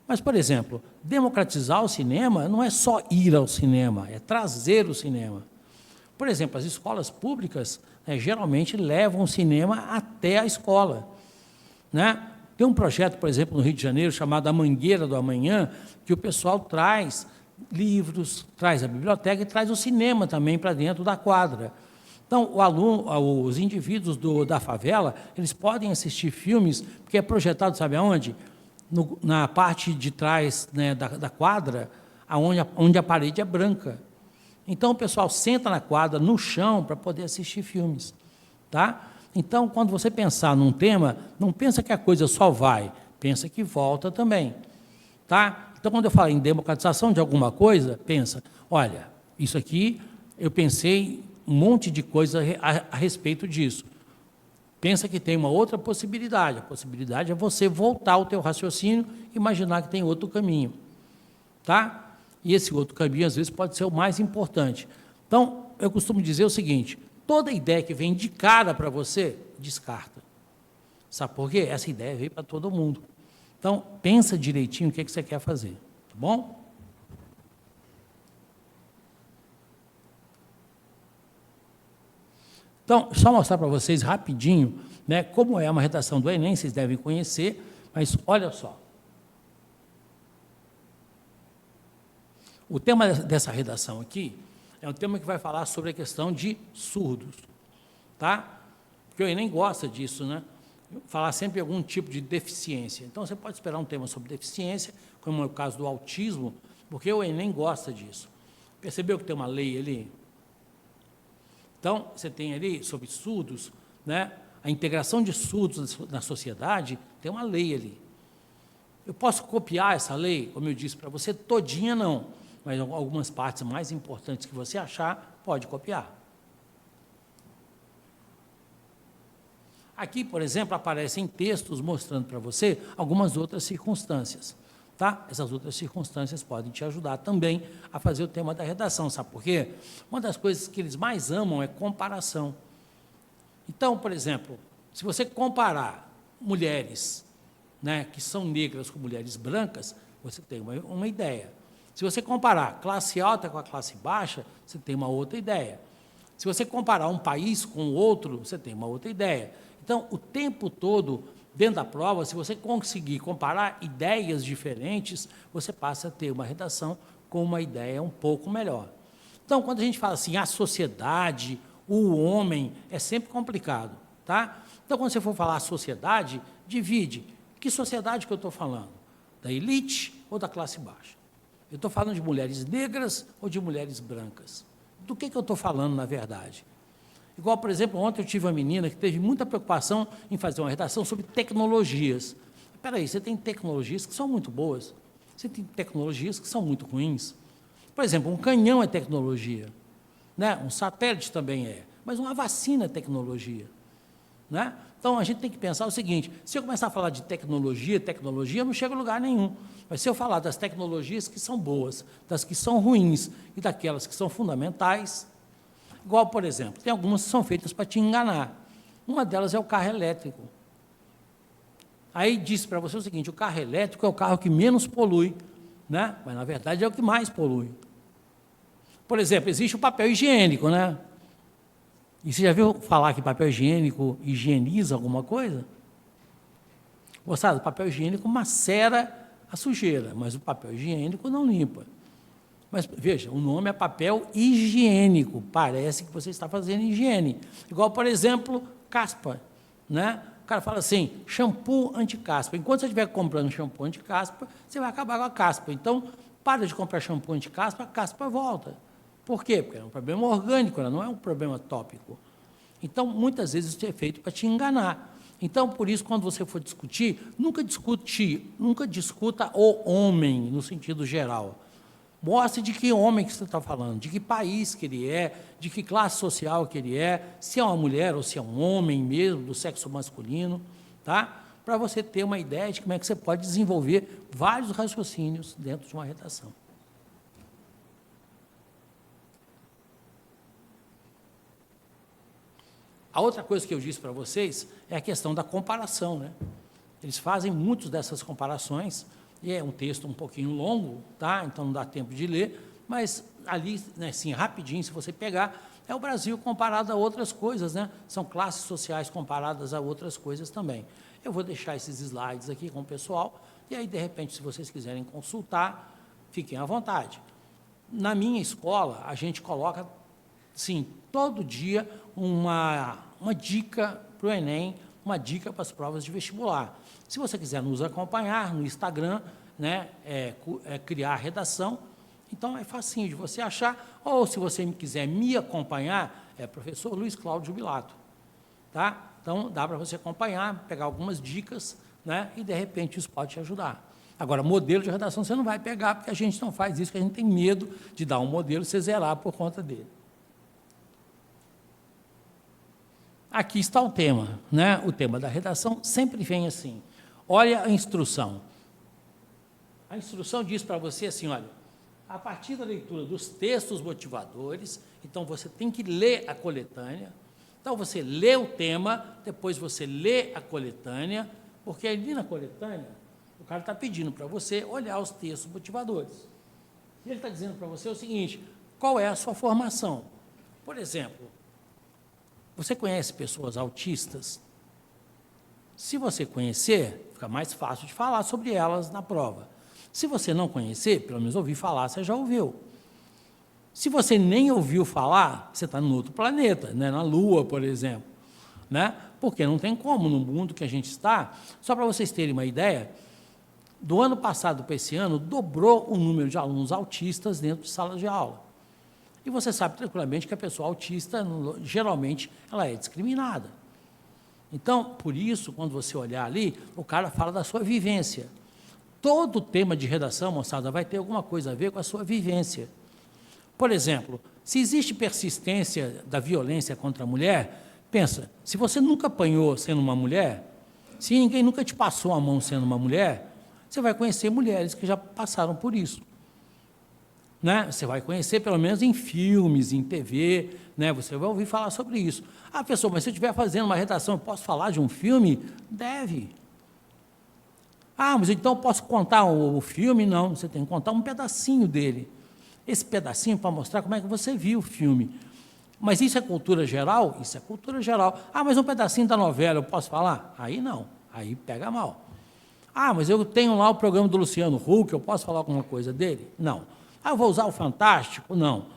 Mas, por exemplo, democratizar o cinema não é só ir ao cinema, é trazer o cinema. Por exemplo, as escolas públicas, né, geralmente levam o cinema até a escola. Né? Tem um projeto, por exemplo, no Rio de Janeiro, chamado A Mangueira do Amanhã, que o pessoal traz livros, traz a biblioteca e traz o cinema também para dentro da quadra. Então, os indivíduos da favela, eles podem assistir filmes, porque é projetado, sabe aonde? Na parte de trás, né, da quadra, onde a parede é branca. Então, o pessoal senta na quadra, no chão, para poder assistir filmes. Tá? Então, quando você pensar num tema, não pensa que a coisa só vai, pensa que volta também. Tá? Então, quando eu falo em democratização de alguma coisa, pensa, olha, isso aqui, eu pensei um monte de coisa a respeito disso. Pensa que tem uma outra possibilidade. A possibilidade é você voltar ao teu raciocínio e imaginar que tem outro caminho. Tá? E esse outro caminho, às vezes, pode ser o mais importante. Então, eu costumo dizer o seguinte, toda ideia que vem de cara para você, descarta. Sabe por quê? Essa ideia veio para todo mundo. Então, pensa direitinho o que você quer fazer. Tá bom? Então, só mostrar para vocês rapidinho, né, como é uma redação do Enem, vocês devem conhecer, mas olha só. O tema dessa redação aqui é um tema que vai falar sobre a questão de surdos, tá? Porque o Enem gosta disso, né? Falar sempre algum tipo de deficiência. Então, você pode esperar um tema sobre deficiência, como é o caso do autismo, porque o Enem gosta disso. Percebeu que tem uma lei ali? Então, você tem ali, sobre surdos, né? A integração de surdos na sociedade, tem uma lei ali. Eu posso copiar essa lei, como eu disse para você, todinha não, mas algumas partes mais importantes que você achar, pode copiar. Aqui, por exemplo, aparecem textos mostrando para você algumas outras circunstâncias. Tá? Essas outras circunstâncias podem te ajudar também a fazer o tema da redação. Sabe por quê? Uma das coisas que eles mais amam é comparação. Então, por exemplo, se você comparar mulheres, né, que são negras com mulheres brancas, você tem uma ideia. Se você comparar classe alta com a classe baixa, você tem uma outra ideia. Se você comparar um país com o outro, você tem uma outra ideia. Então, o tempo todo, dentro da prova, se você conseguir comparar ideias diferentes, você passa a ter uma redação com uma ideia um pouco melhor. Então, quando a gente fala assim, a sociedade, o homem, é sempre complicado. Tá? Então, quando você for falar a sociedade, divide. Que sociedade que eu estou falando? Da elite ou da classe baixa? Eu estou falando de mulheres negras ou de mulheres brancas? Do que eu estou falando, na verdade? Igual, por exemplo, ontem eu tive uma menina que teve muita preocupação em fazer uma redação sobre tecnologias. Espera aí, você tem tecnologias que são muito boas, você tem tecnologias que são muito ruins. Por exemplo, um canhão é tecnologia, né? Um satélite também é, mas uma vacina é tecnologia. Né? Então, a gente tem que pensar o seguinte, se eu começar a falar de tecnologia, eu não chego a lugar nenhum. Mas se eu falar das tecnologias que são boas, das que são ruins e daquelas que são fundamentais, Igual, por exemplo, tem algumas que são feitas para te enganar. Uma delas é o carro elétrico. Aí disse para você o seguinte, o carro elétrico é o carro que menos polui, né? Mas, na verdade, é o que mais polui. Por exemplo, existe o papel higiênico, né? E você já viu falar que papel higiênico higieniza alguma coisa? Moçada, o papel higiênico macera a sujeira, mas o papel higiênico não limpa. Mas, veja, o nome é papel higiênico, parece que você está fazendo higiene. Igual, por exemplo, caspa, né? O cara fala assim, shampoo anti-caspa. Enquanto você estiver comprando shampoo anti-caspa, você vai acabar com a caspa. Então, para de comprar shampoo anti-caspa, a caspa volta. Por quê? Porque é um problema orgânico, não é um problema tópico. Então, muitas vezes isso é feito para te enganar. Então, por isso, quando você for discutir, nunca discuta o homem, no sentido geral. Mostre de que homem que você está falando, de que país que ele é, de que classe social que ele é, se é uma mulher ou se é um homem mesmo, do sexo masculino, tá? Para você ter uma ideia de como é que você pode desenvolver vários raciocínios dentro de uma redação. A outra coisa que eu disse para vocês é a questão da comparação, né? Eles fazem muitas dessas comparações, e é um texto um pouquinho longo, tá? Então não dá tempo de ler, mas ali, né, assim, rapidinho, se você pegar, é o Brasil comparado a outras coisas, né? São classes sociais comparadas a outras coisas também. Eu vou deixar esses slides aqui com o pessoal, e aí, de repente, se vocês quiserem consultar, fiquem à vontade. Na minha escola, a gente coloca, sim, todo dia uma dica para o Enem, uma dica para as provas de vestibular. Se você quiser nos acompanhar no Instagram, né, criar redação, então é facinho de você achar, ou se você quiser me acompanhar, é professor Luiz Cláudio Jubilato, tá? Então, dá para você acompanhar, pegar algumas dicas, né, e, de repente, isso pode te ajudar. Agora, modelo de redação você não vai pegar, porque a gente não faz isso, porque a gente tem medo de dar um modelo e você zerar por conta dele. Aqui está o tema, né? O tema da redação sempre vem assim. Olha a instrução. A instrução diz para você assim, olha, a partir da leitura dos textos motivadores, então você tem que ler a coletânea, então você lê o tema, depois você lê a coletânea, porque ali na coletânea, o cara está pedindo para você olhar os textos motivadores. E ele está dizendo para você o seguinte, qual é a sua formação? Por exemplo, você conhece pessoas autistas? Se você conhecer, fica mais fácil de falar sobre elas na prova. Se você não conhecer, pelo menos ouvir falar, você já ouviu. Se você nem ouviu falar, você está em outro planeta, né? Na Lua, por exemplo. Né? Porque não tem como, no mundo que a gente está, só para vocês terem uma ideia, do ano passado para esse ano, dobrou o número de alunos autistas dentro de salas de aula. E você sabe tranquilamente que a pessoa autista, geralmente, ela é discriminada. Então, por isso, quando você olhar ali, o cara fala da sua vivência. Todo tema de redação, moçada, vai ter alguma coisa a ver com a sua vivência. Por exemplo, se existe persistência da violência contra a mulher, pensa, se você nunca apanhou sendo uma mulher, se ninguém nunca te passou a mão sendo uma mulher, você vai conhecer mulheres que já passaram por isso. Né? Você vai conhecer, pelo menos em filmes, em TV, né? Você vai ouvir falar sobre isso. Ah, pessoal, mas se eu estiver fazendo uma redação, eu posso falar de um filme? Deve. Ah, mas então eu posso contar o filme? Não, você tem que contar um pedacinho dele. Esse pedacinho para mostrar como é que você viu o filme. Mas isso é cultura geral? Isso é cultura geral. Ah, mas um pedacinho da novela eu posso falar? Aí não, aí pega mal. Ah, mas eu tenho lá o programa do Luciano Huck, eu posso falar alguma coisa dele? Não. Ah, eu vou usar o Fantástico? Não.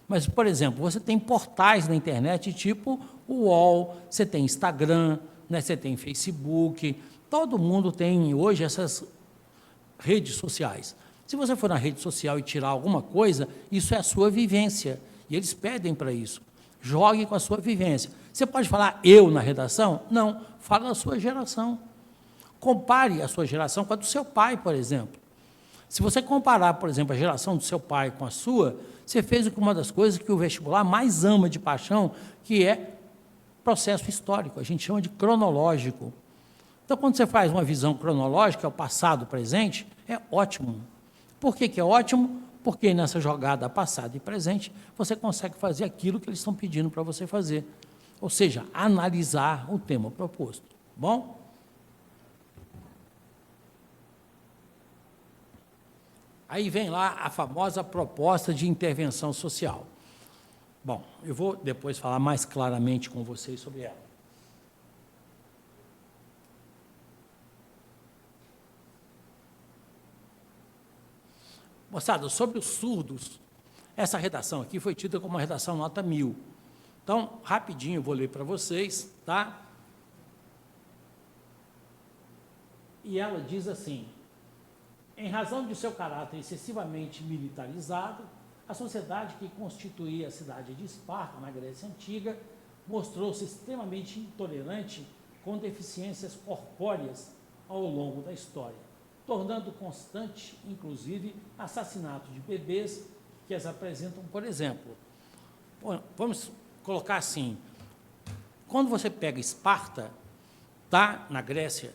Mas, por exemplo, você tem portais na internet tipo o UOL, você tem Instagram, né, você tem Facebook, todo mundo tem hoje essas redes sociais. Se você for na rede social e tirar alguma coisa, isso é a sua vivência, e eles pedem para isso. Jogue com a sua vivência. Você pode falar eu na redação? Não, fala da sua geração. Compare a sua geração com a do seu pai, por exemplo. Se você comparar, por exemplo, a geração do seu pai com a sua, você fez uma das coisas que o vestibular mais ama de paixão, que é processo histórico, a gente chama de cronológico. Então, quando você faz uma visão cronológica, o passado, o presente, é ótimo. Por que que é ótimo? porque nessa jogada passado e presente, você consegue fazer aquilo que eles estão pedindo para você fazer. Ou seja, analisar o tema proposto. Bom? Aí vem lá a famosa proposta de intervenção social. Bom, eu vou depois falar mais claramente com vocês sobre ela. Moçada, sobre os surdos, essa redação aqui foi tida como uma redação nota 1000. Então, rapidinho eu vou ler para vocês, tá? E ela diz assim: em razão de seu caráter excessivamente militarizado, a sociedade que constituía a cidade de Esparta, na Grécia Antiga, mostrou-se extremamente intolerante com deficiências corpóreas ao longo da história, tornando constante, inclusive, assassinato de bebês que as apresentam, por exemplo. Vamos colocar assim, quando você pega Esparta, tá, na Grécia,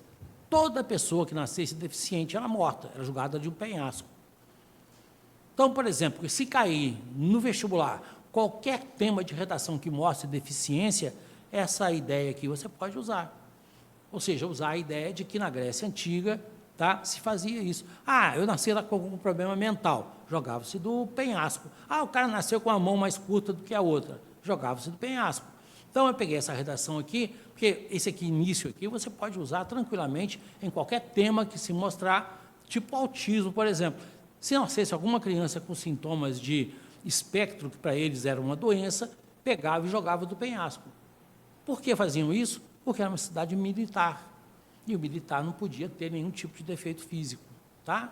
toda pessoa que nascesse deficiente era morta, era julgada de um penhasco. Então, por exemplo, se cair no vestibular qualquer tema de redação que mostre deficiência, essa ideia aqui você pode usar. Ou seja, usar a ideia de que na Grécia Antiga, tá, se fazia isso. Ah, eu nasci lá com algum problema mental, jogava-se do penhasco. Ah, o cara nasceu com a mão mais curta do que a outra, jogava-se do penhasco. Então, eu peguei essa redação aqui, porque esse aqui, início aqui, você pode usar tranquilamente em qualquer tema que se mostrar, tipo autismo, por exemplo. Se nascesse alguma criança com sintomas de espectro, que para eles era uma doença, pegava e jogava do penhasco. Por que faziam isso? Porque era uma cidade militar. E o militar não podia ter nenhum tipo de defeito físico, tá?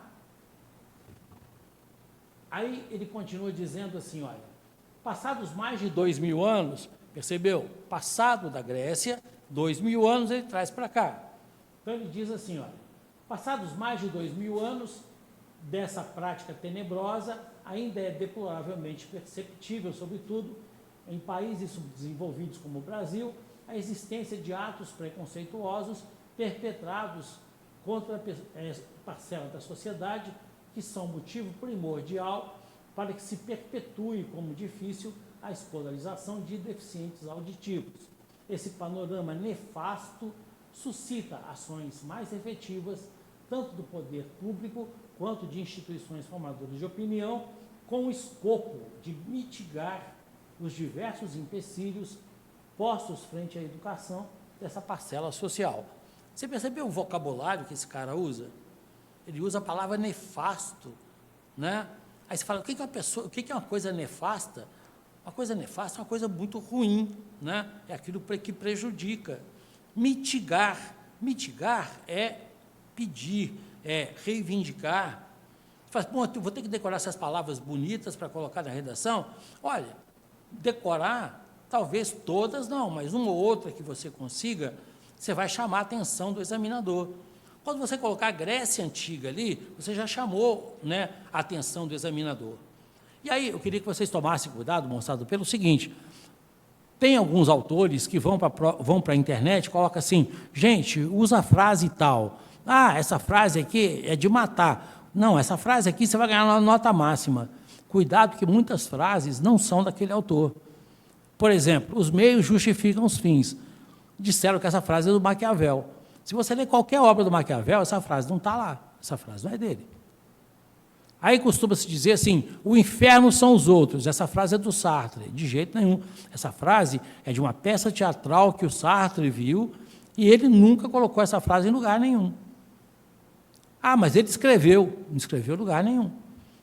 Aí ele continua dizendo assim, olha, passados mais de 2000 anos, percebeu? Passado da Grécia, 2000 anos ele traz para cá. Então ele diz assim, olha, passados mais de 2000 anos dessa prática tenebrosa, ainda é deploravelmente perceptível, sobretudo em países subdesenvolvidos como o Brasil, a existência de atos preconceituosos perpetrados contra a parcela da sociedade que são motivo primordial para que se perpetue como difícil a escolarização de deficientes auditivos. Esse panorama nefasto suscita ações mais efetivas, tanto do poder público quanto de instituições formadoras de opinião, com o escopo de mitigar os diversos empecilhos postos frente à educação dessa parcela social. Você percebeu o vocabulário que esse cara usa? Ele usa a palavra nefasto, né? Aí você fala, o que é uma coisa nefasta? Uma coisa nefasta é uma coisa muito ruim, né? É aquilo que prejudica. Mitigar é pedir, é reivindicar. Faz, bom, eu vou ter que decorar essas palavras bonitas para colocar na redação? Olha, decorar, talvez todas não, mas uma ou outra que você consiga, você vai chamar a atenção do examinador. Quando você colocar a Grécia Antiga ali, você já chamou, né, a atenção do examinador. E aí, eu queria que vocês tomassem cuidado, moçada, pelo seguinte, tem alguns autores que vão para a internet e colocam assim, gente, usa a frase tal. Ah, essa frase aqui é de matar. Não, essa frase aqui você vai ganhar uma nota máxima. Cuidado que muitas frases não são daquele autor. Por exemplo, os meios justificam os fins. Disseram que essa frase é do Maquiavel. Se você ler qualquer obra do Maquiavel, essa frase não está lá. Essa frase não é dele. Aí costuma-se dizer assim, o inferno são os outros. Essa frase é do Sartre. De jeito nenhum. Essa frase é de uma peça teatral que o Sartre viu e ele nunca colocou essa frase em lugar nenhum. Ah, mas ele escreveu. Não escreveu em lugar nenhum.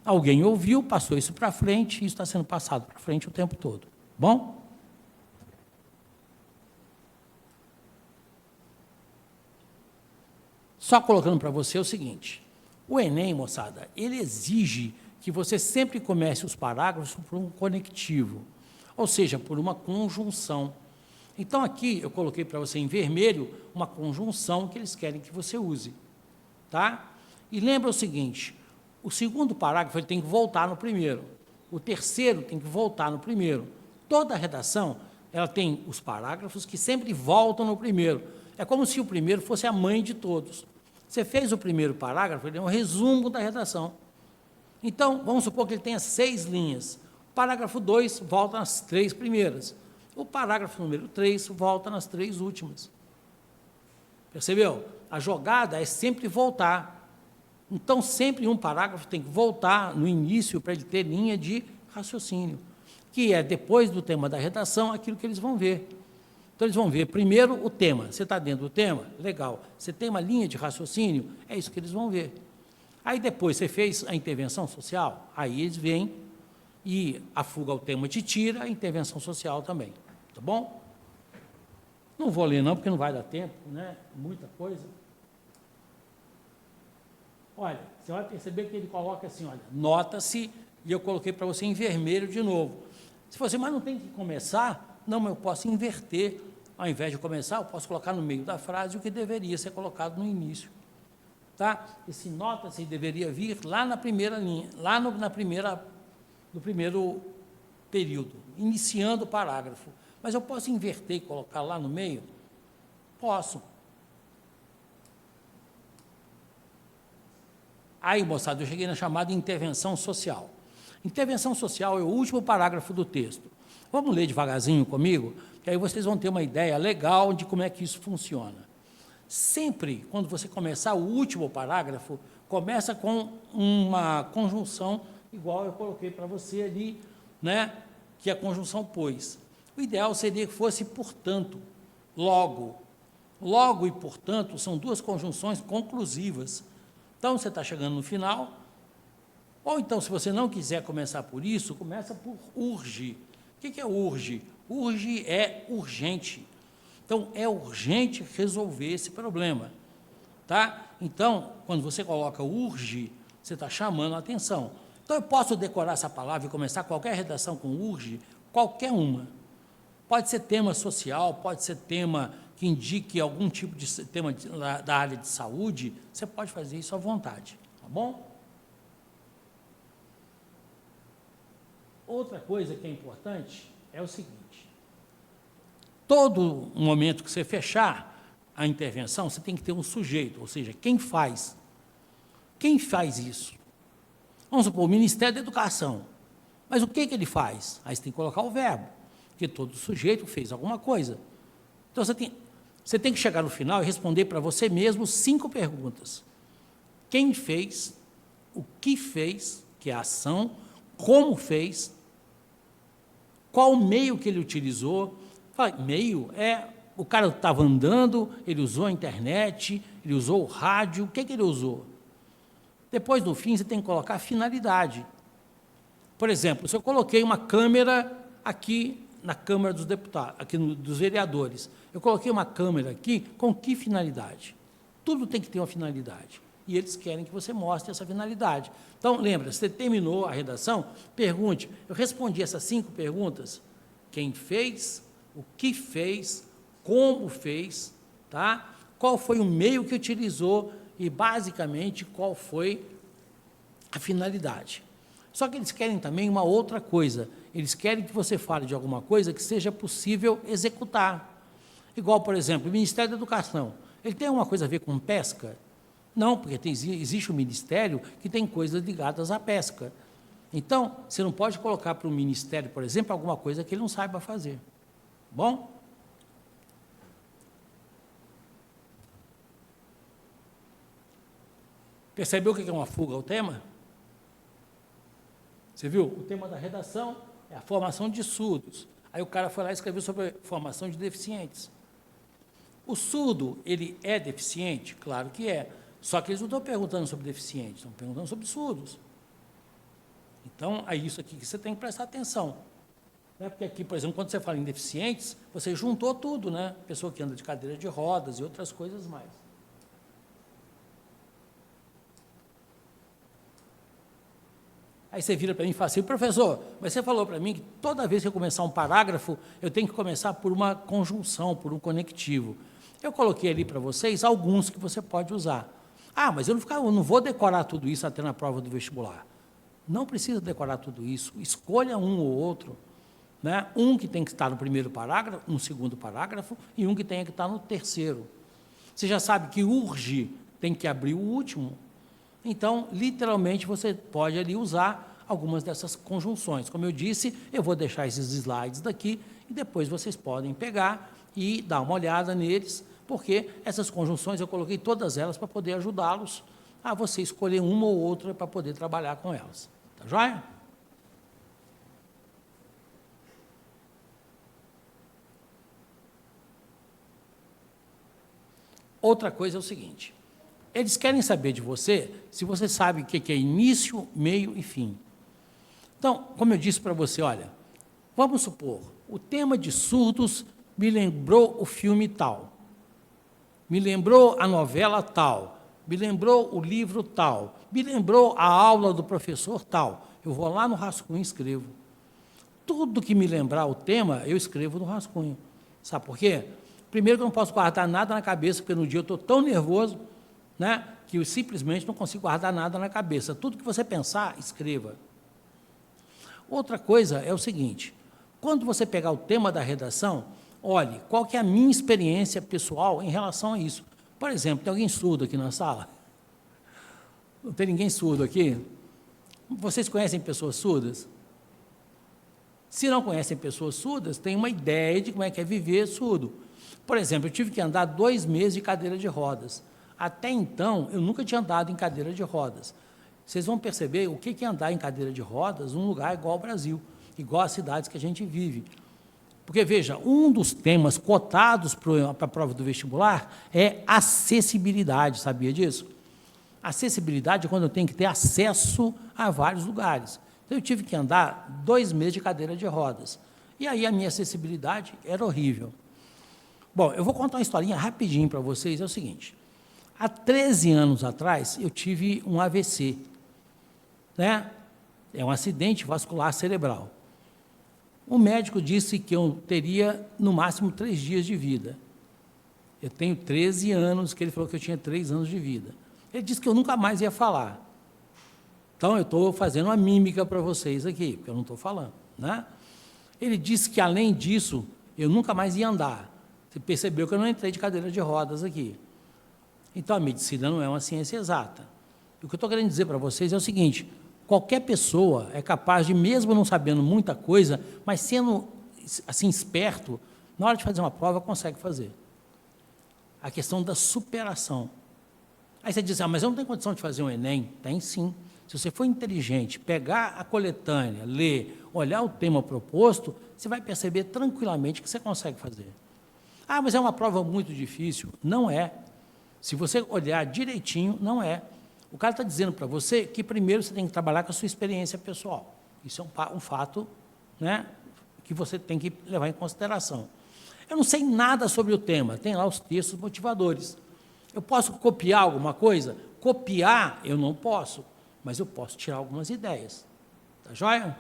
Alguém ouviu, passou isso para frente e isso está sendo passado para frente o tempo todo. Bom? Só colocando para você o seguinte, o Enem, moçada, ele exige que você sempre comece os parágrafos por um conectivo, ou seja, por uma conjunção. Então, aqui eu coloquei para você em vermelho uma conjunção que eles querem que você use. Tá? E lembra o seguinte, o segundo parágrafo ele tem que voltar no primeiro, o terceiro tem que voltar no primeiro. Toda a redação, ela tem os parágrafos que sempre voltam no primeiro. É como se o primeiro fosse a mãe de todos. Você fez o primeiro parágrafo, ele é um resumo da redação. Então, vamos supor que ele tenha 6 linhas. O parágrafo 2 volta nas 3 primeiras. O parágrafo número 3 volta nas 3 últimas. Percebeu? A jogada é sempre voltar. Então, sempre um parágrafo tem que voltar no início para ele ter linha de raciocínio, que é, depois do tema da redação, aquilo que eles vão ver. Então, eles vão ver primeiro o tema. Você está dentro do tema? Legal. Você tem uma linha de raciocínio? É isso que eles vão ver. Aí, depois, você fez a intervenção social? Aí eles vêm e a fuga ao tema te tira, a intervenção social também. Tá bom? Não vou ler, não, porque não vai dar tempo, né? Muita coisa. Olha, você vai perceber que ele coloca assim, olha, nota-se, e eu coloquei para você em vermelho de novo. Se você, mas não tem que começar, não, mas eu posso inverter. Ao invés de começar, eu posso colocar no meio da frase o que deveria ser colocado no início. Tá? Esse nota-se deveria vir lá na primeira linha, lá no primeiro período, iniciando o parágrafo. Mas eu posso inverter e colocar lá no meio? Posso. Aí, moçada, eu cheguei na chamada intervenção social. Intervenção social é o último parágrafo do texto. Vamos ler devagarzinho comigo, que aí vocês vão ter uma ideia legal de como é que isso funciona. Sempre, quando você começar o último parágrafo, começa com uma conjunção, igual eu coloquei para você ali, né, que é a conjunção pois. O ideal seria que fosse portanto, logo. Logo e portanto são duas conjunções conclusivas. Então, você está chegando no final, ou então, se você não quiser começar por isso, começa por urge. O que é urge? Urge é urgente. Então, é urgente resolver esse problema. Tá? Então, quando você coloca urge, você está chamando a atenção. Então, eu posso decorar essa palavra e começar qualquer redação com urge, qualquer uma. Pode ser tema social, pode ser tema que indique algum tipo de tema da área de saúde, você pode fazer isso à vontade, tá bom? Outra coisa que é importante é o seguinte, todo momento que você fechar a intervenção, você tem que ter um sujeito, ou seja, quem faz? Quem faz isso? Vamos supor, o Ministério da Educação. Mas o que ele faz? Aí você tem que colocar o verbo, porque todo sujeito fez alguma coisa. Então, você tem que chegar no final e responder para você mesmo 5 perguntas. Quem fez, o que fez, que é a ação, como fez, qual meio que ele utilizou. Meio é, o cara estava andando, ele usou a internet, ele usou o rádio, o que ele usou? Depois, no fim, você tem que colocar a finalidade. Por exemplo, se eu coloquei uma câmera aqui na Câmara dos Deputados, aqui dos vereadores, eu coloquei uma câmera aqui, com que finalidade? Tudo tem que ter uma finalidade. E eles querem que você mostre essa finalidade. Então, lembra, você terminou a redação, pergunte, eu respondi essas 5 perguntas, quem fez, o que fez, como fez, tá? Qual foi o meio que utilizou e, basicamente, qual foi a finalidade. Só que eles querem também uma outra coisa, eles querem que você fale de alguma coisa que seja possível executar. Igual, por exemplo, o Ministério da Educação, ele tem alguma coisa a ver com pesca? Não, porque existe um ministério que tem coisas ligadas à pesca. Então, você não pode colocar para o ministério, por exemplo, alguma coisa que ele não saiba fazer. Bom? Percebeu o que é uma fuga ao tema? Você viu? O tema da redação é a formação de surdos. Aí o cara foi lá e escreveu sobre a formação de deficientes. O surdo, ele é deficiente? Claro que é. Só que eles não estão perguntando sobre deficientes, estão perguntando sobre surdos. Então, é isso aqui que você tem que prestar atenção. Porque aqui, por exemplo, quando você fala em deficientes, você juntou tudo, né? Pessoa que anda de cadeira de rodas e outras coisas mais. Aí você vira para mim e fala assim, professor, mas você falou para mim que toda vez que eu começar um parágrafo, eu tenho que começar por uma conjunção, por um conectivo. Eu coloquei ali para vocês alguns que você pode usar. Ah, mas eu não vou decorar tudo isso até na prova do vestibular. Não precisa decorar tudo isso, escolha um ou outro. Né? Um que tem que estar no primeiro parágrafo, no segundo parágrafo, e um que tem que estar no terceiro. Você já sabe que urge tem que abrir o último. Então, literalmente, você pode ali usar algumas dessas conjunções. Como eu disse, eu vou deixar esses slides daqui e depois vocês podem pegar e dar uma olhada neles, porque essas conjunções eu coloquei todas elas para poder ajudá-los a você escolher uma ou outra para poder trabalhar com elas. Tá joia? Outra coisa é o seguinte, eles querem saber de você se você sabe o que é início, meio e fim. Então, como eu disse para você, olha, vamos supor, o tema de surdos me lembrou o filme tal, me lembrou a novela tal, me lembrou o livro tal, me lembrou a aula do professor tal. Eu vou lá no rascunho e escrevo. Tudo que me lembrar o tema, eu escrevo no rascunho. Sabe por quê? Primeiro que eu não posso guardar nada na cabeça, porque no dia eu estou tão nervoso, né, que eu simplesmente não consigo guardar nada na cabeça. Tudo que você pensar, escreva. Outra coisa é o seguinte, quando você pegar o tema da redação, olhe, qual que é a minha experiência pessoal em relação a isso. Por exemplo, tem alguém surdo aqui na sala? Não tem ninguém surdo aqui? Vocês conhecem pessoas surdas? Se não conhecem pessoas surdas, tem uma ideia de como é que é viver surdo. Por exemplo, eu tive que andar 2 meses de cadeira de rodas. Até então, eu nunca tinha andado em cadeira de rodas. Vocês vão perceber o que é andar em cadeira de rodas num lugar igual ao Brasil, igual às cidades que a gente vive. Porque, veja, um dos temas cotados para a prova do vestibular é acessibilidade, sabia disso? Acessibilidade é quando eu tenho que ter acesso a vários lugares. Então, eu tive que andar 2 meses de cadeira de rodas. E aí a minha acessibilidade era horrível. Bom, eu vou contar uma historinha rapidinho para vocês, é o seguinte. Há 13 anos atrás, eu tive um AVC, né? É um acidente vascular cerebral. O médico disse que eu teria, no máximo, 3 dias de vida. Eu tenho 13 anos, que ele falou que eu tinha 3 anos de vida. Ele disse que eu nunca mais ia falar. Então, eu estou fazendo uma mímica para vocês aqui, porque eu não estou falando, né? Ele disse que, além disso, eu nunca mais ia andar. Você percebeu que eu não entrei de cadeira de rodas aqui. Então, a medicina não é uma ciência exata. O que eu estou querendo dizer para vocês é o seguinte, qualquer pessoa é capaz de, mesmo não sabendo muita coisa, mas sendo, assim, esperto, na hora de fazer uma prova, consegue fazer. A questão da superação. Aí você diz, mas eu não tenho condição de fazer um Enem? Tem sim. Se você for inteligente, pegar a coletânea, ler, olhar o tema proposto, você vai perceber tranquilamente que você consegue fazer. Ah, mas é uma prova muito difícil. Não é. Se você olhar direitinho, não é. O cara está dizendo para você que primeiro você tem que trabalhar com a sua experiência pessoal. Isso é um fato, né, que você tem que levar em consideração. Eu não sei nada sobre o tema, tem lá os textos motivadores. Eu posso copiar alguma coisa? Copiar eu não posso, mas eu posso tirar algumas ideias. Tá joia?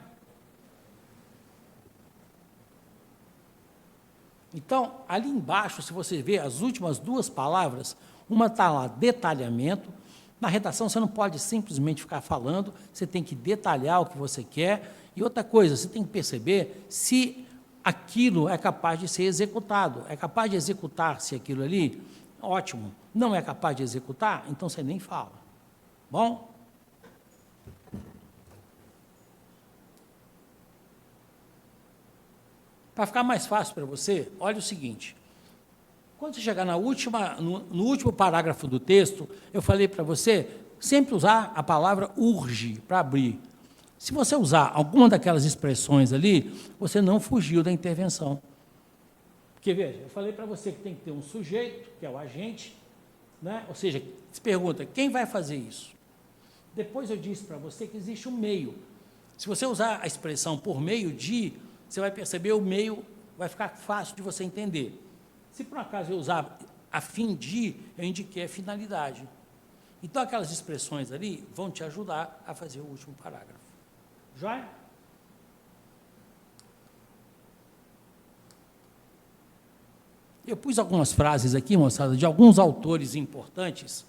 Então, ali embaixo, se você ver as últimas 2 palavras, uma está lá, detalhamento. Na redação, você não pode simplesmente ficar falando, você tem que detalhar o que você quer. E outra coisa, você tem que perceber se aquilo é capaz de ser executado. É capaz de executar-se aquilo ali? Ótimo. Não é capaz de executar? Então você nem fala. Bom? Para ficar mais fácil para você, olha o seguinte. Quando você chegar no último parágrafo do texto, eu falei para você sempre usar a palavra urge para abrir. Se você usar alguma daquelas expressões ali, você não fugiu da intervenção. Porque, veja, eu falei para você que tem que ter um sujeito, que é o agente, né? Ou seja, se pergunta, quem vai fazer isso? Depois eu disse para você que existe um meio. Se você usar a expressão por meio de, você vai perceber o meio, vai ficar fácil de você entender. Se por acaso eu usar a fim de, eu indiquei a finalidade. Então, aquelas expressões ali vão te ajudar a fazer o último parágrafo. Joia? Eu pus algumas frases aqui, moçada, de alguns autores importantes,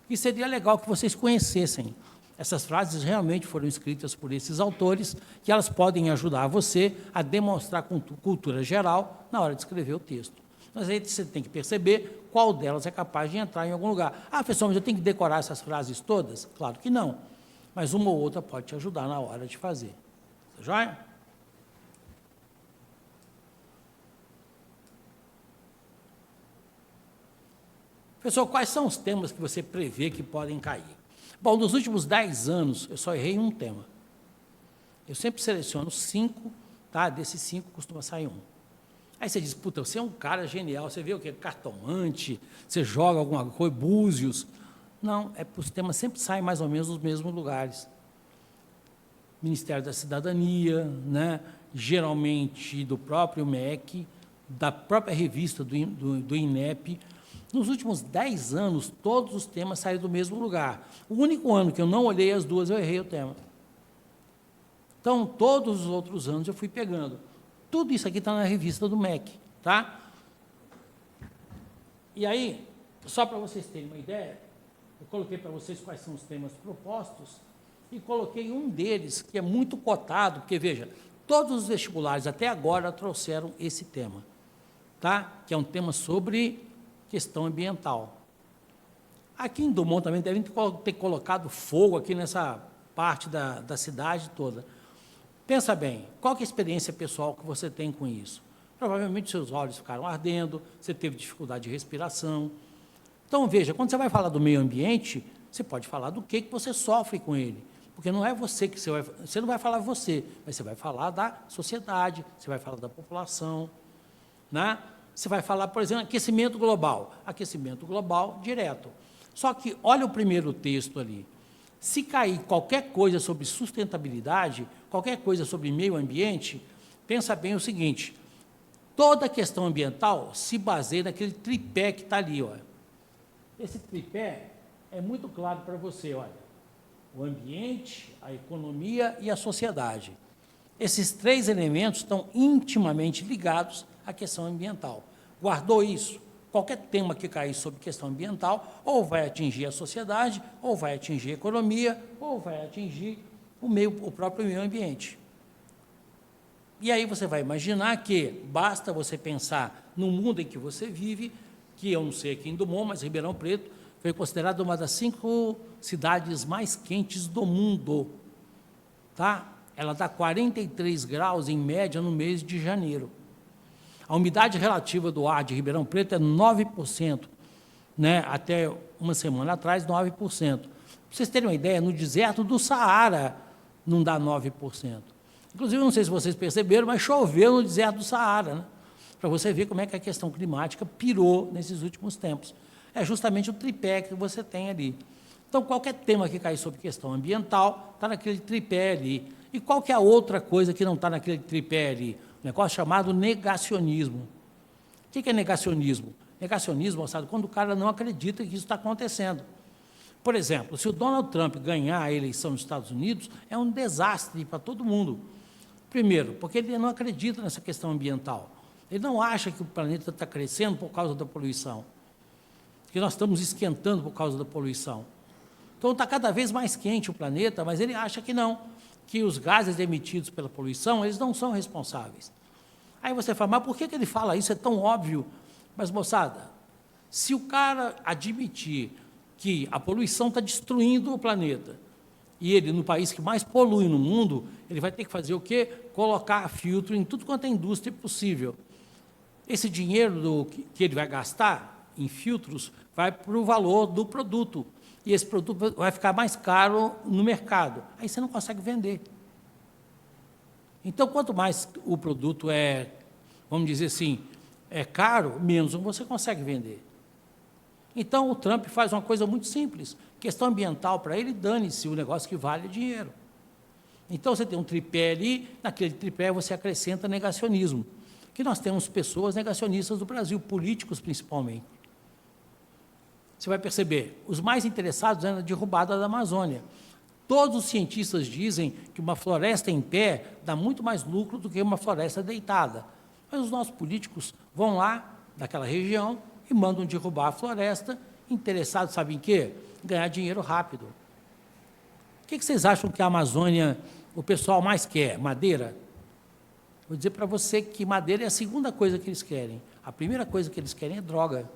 que seria legal que vocês conhecessem. Essas frases realmente foram escritas por esses autores, que elas podem ajudar você a demonstrar cultura geral na hora de escrever o texto. Mas aí você tem que perceber qual delas é capaz de entrar em algum lugar. Ah, professor, mas eu tenho que decorar essas frases todas? Claro que não. Mas uma ou outra pode te ajudar na hora de fazer. Tá joia? Professor, quais são os temas que você prevê que podem cair? Bom, nos últimos 10 anos, eu só errei um tema. Eu sempre seleciono 5, tá? Desses 5 costuma sair um. Aí você diz, puta, você é um cara genial, você vê o quê? Cartomante, você joga alguma coisa, búzios. Não, os temas sempre saem mais ou menos nos mesmos lugares. Ministério da Cidadania, né? Geralmente do próprio MEC, da própria revista do INEP. Nos últimos 10 anos, todos os temas saíram do mesmo lugar. O único ano que eu não olhei as duas, eu errei o tema. Então, todos os outros anos eu fui pegando. Tudo isso aqui está na revista do MEC, tá? E aí, só para vocês terem uma ideia, eu coloquei para vocês quais são os temas propostos e coloquei um deles que é muito cotado, porque, veja, todos os vestibulares até agora trouxeram esse tema, tá? Que é um tema sobre questão ambiental. Aqui em Dumont também devem ter colocado fogo aqui nessa parte da cidade toda. Pensa bem, qual que é a experiência pessoal que você tem com isso? Provavelmente seus olhos ficaram ardendo, você teve dificuldade de respiração. Então, veja, quando você vai falar do meio ambiente, você pode falar do que você sofre com ele. Porque não é você que você não vai falar você, mas você vai falar da sociedade, você vai falar da população, né? Você vai falar, por exemplo, aquecimento global direto. Só que, olha o primeiro texto ali. Se cair qualquer coisa sobre sustentabilidade, qualquer coisa sobre meio ambiente, pensa bem o seguinte, toda a questão ambiental se baseia naquele tripé que está ali. Olha. Esse tripé é muito claro para você, olha. O ambiente, a economia e a sociedade. Esses 3 elementos estão intimamente ligados à questão ambiental. Guardou isso? Qualquer tema que cair sobre questão ambiental, ou vai atingir a sociedade, ou vai atingir a economia, ou vai atingir o próprio meio ambiente. E aí você vai imaginar que basta você pensar no mundo em que você vive, que eu não sei aqui em Dumont, mas Ribeirão Preto foi considerada uma das 5 cidades mais quentes do mundo. Tá? Ela dá 43 graus, em média, no mês de janeiro. A umidade relativa do ar de Ribeirão Preto é 9%, né? Até uma semana atrás, 9%. Para vocês terem uma ideia, no deserto do Saara não dá 9%. Inclusive, não sei se vocês perceberam, mas choveu no deserto do Saara, né? Para você ver como é que a questão climática pirou nesses últimos tempos. É justamente o tripé que você tem ali. Então, qualquer tema que cair sobre questão ambiental está naquele tripé ali. E qual que é a outra coisa que não está naquele tripé ali? Um negócio chamado negacionismo. O que é negacionismo? Negacionismo, moçada, quando o cara não acredita que isso está acontecendo. Por exemplo, se o Donald Trump ganhar a eleição nos Estados Unidos, é um desastre para todo mundo. Primeiro, porque ele não acredita nessa questão ambiental. Ele não acha que o planeta está crescendo por causa da poluição, que nós estamos esquentando por causa da poluição. Então, está cada vez mais quente o planeta, mas ele acha que não, que os gases emitidos pela poluição, eles não são responsáveis. Aí você fala, mas por que ele fala isso? É tão óbvio. Mas, moçada, se o cara admitir que a poluição está destruindo o planeta, e ele, no país que mais polui no mundo, ele vai ter que fazer o quê? Colocar filtro em tudo quanto é indústria possível. Esse dinheiro que ele vai gastar em filtros vai para o valor do produto. E esse produto vai ficar mais caro no mercado. Aí você não consegue vender. Então, quanto mais o produto é, vamos dizer assim, é caro, menos você consegue vender. Então, o Trump faz uma coisa muito simples. Questão ambiental, para ele, dane-se o negócio que vale dinheiro. Então, você tem um tripé ali, naquele tripé você acrescenta negacionismo. Que nós temos pessoas negacionistas do Brasil, políticos principalmente. Você vai perceber, os mais interessados é na derrubada da Amazônia. Todos os cientistas dizem que uma floresta em pé dá muito mais lucro do que uma floresta deitada. Mas os nossos políticos vão lá, daquela região, e mandam derrubar a floresta, interessados, sabe em quê? Ganhar dinheiro rápido. O que vocês acham que a Amazônia, o pessoal mais quer? Madeira? Vou dizer para você que madeira é a segunda coisa que eles querem. A primeira coisa que eles querem é droga.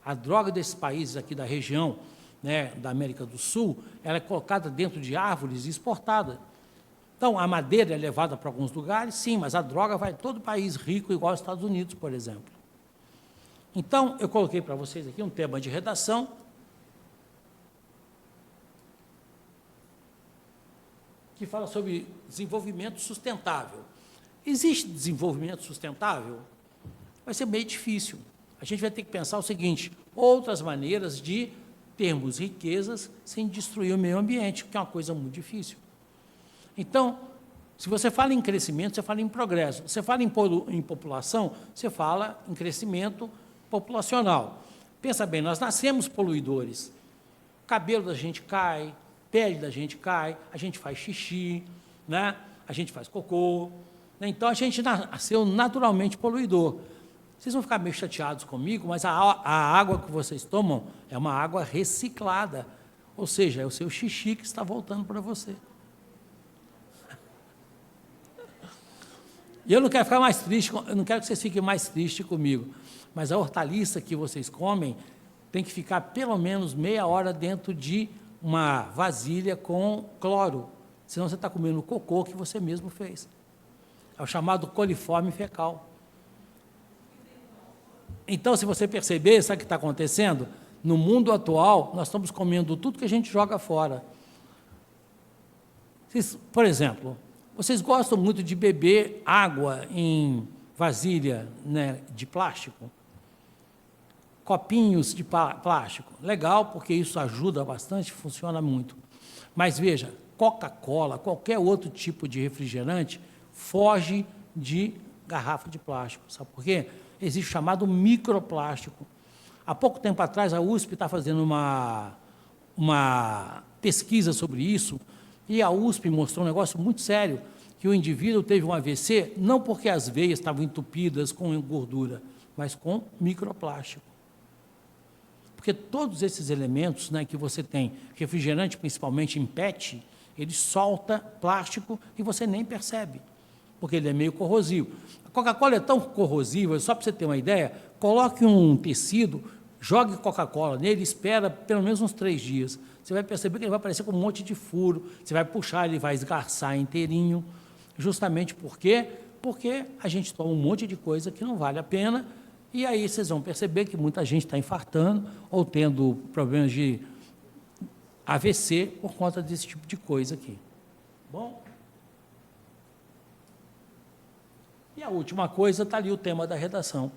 A droga desses países aqui da região, né, da América do Sul, ela é colocada dentro de árvores e exportada. Então, a madeira é levada para alguns lugares, sim, mas a droga vai para todo país rico, igual aos Estados Unidos, por exemplo. Então, eu coloquei para vocês aqui um tema de redação, que fala sobre desenvolvimento sustentável. Existe desenvolvimento sustentável? Vai ser meio difícil. A gente vai ter que pensar o seguinte, outras maneiras de termos riquezas sem destruir o meio ambiente, que é uma coisa muito difícil. Então, se você fala em crescimento, você fala em progresso. Você fala em população, você fala em crescimento populacional. Pensa bem, nós nascemos poluidores. O cabelo da gente cai, pele da gente cai, a gente faz xixi, né? A gente faz cocô. Então, a gente nasceu naturalmente poluidor. Vocês vão ficar meio chateados comigo, mas a água que vocês tomam é uma água reciclada. Ou seja, é o seu xixi que está voltando para você. E eu não quero ficar mais triste, eu não quero que vocês fiquem mais tristes comigo, mas a hortaliça que vocês comem tem que ficar pelo menos meia hora dentro de uma vasilha com cloro, senão você está comendo o cocô que você mesmo fez. É o chamado coliforme fecal. Então, se você perceber, sabe o que está acontecendo? No mundo atual, nós estamos comendo tudo que a gente joga fora. Por exemplo, vocês gostam muito de beber água em vasilha, né, de plástico? Copinhos de plástico. Legal, porque isso ajuda bastante, funciona muito. Mas veja, Coca-Cola, qualquer outro tipo de refrigerante, foge de garrafa de plástico. Sabe por quê? Existe o chamado microplástico. Há pouco tempo atrás, a USP está fazendo uma pesquisa sobre isso, e a USP mostrou um negócio muito sério, que o indivíduo teve um AVC, não porque as veias estavam entupidas com gordura, mas com microplástico. Porque todos esses elementos, né, que você tem, refrigerante principalmente em PET, ele solta plástico e você nem percebe, porque ele é meio corrosivo. A Coca-Cola é tão corrosiva, só para você ter uma ideia, coloque um tecido, jogue Coca-Cola nele, espera pelo menos uns 3 dias. Você vai perceber que ele vai aparecer com um monte de furo, você vai puxar, ele vai esgarçar inteirinho, justamente porque a gente toma um monte de coisa que não vale a pena, e aí vocês vão perceber que muita gente está infartando ou tendo problemas de AVC por conta desse tipo de coisa aqui. Bom? E a última coisa, está ali o tema da redação,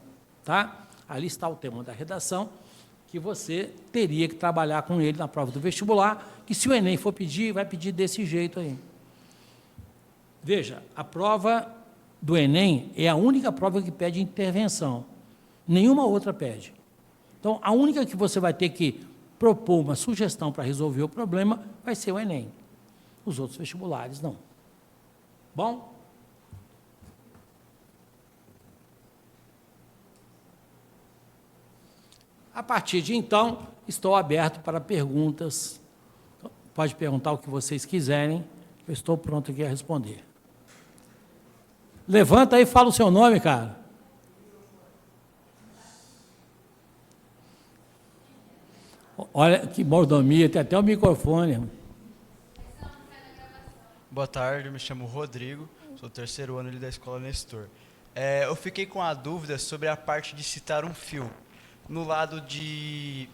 tá? Ali está o tema da redação, que você teria que trabalhar com ele na prova do vestibular, que se o Enem for pedir, vai pedir desse jeito aí. Veja, a prova do Enem é a única prova que pede intervenção. Nenhuma outra pede. Então, a única que você vai ter que propor uma sugestão para resolver o problema vai ser o Enem. Os outros vestibulares, não. Bom? A partir de então, estou aberto para perguntas. Pode perguntar o que vocês quiserem, eu estou pronto aqui a responder. Levanta aí e fala o seu nome, cara. Olha que mordomia, tem até o microfone. Boa tarde, eu me chamo Rodrigo, sou do 3º ano ali da Escola Nestor. Eu fiquei com a dúvida sobre a parte de citar um filme. No lado de,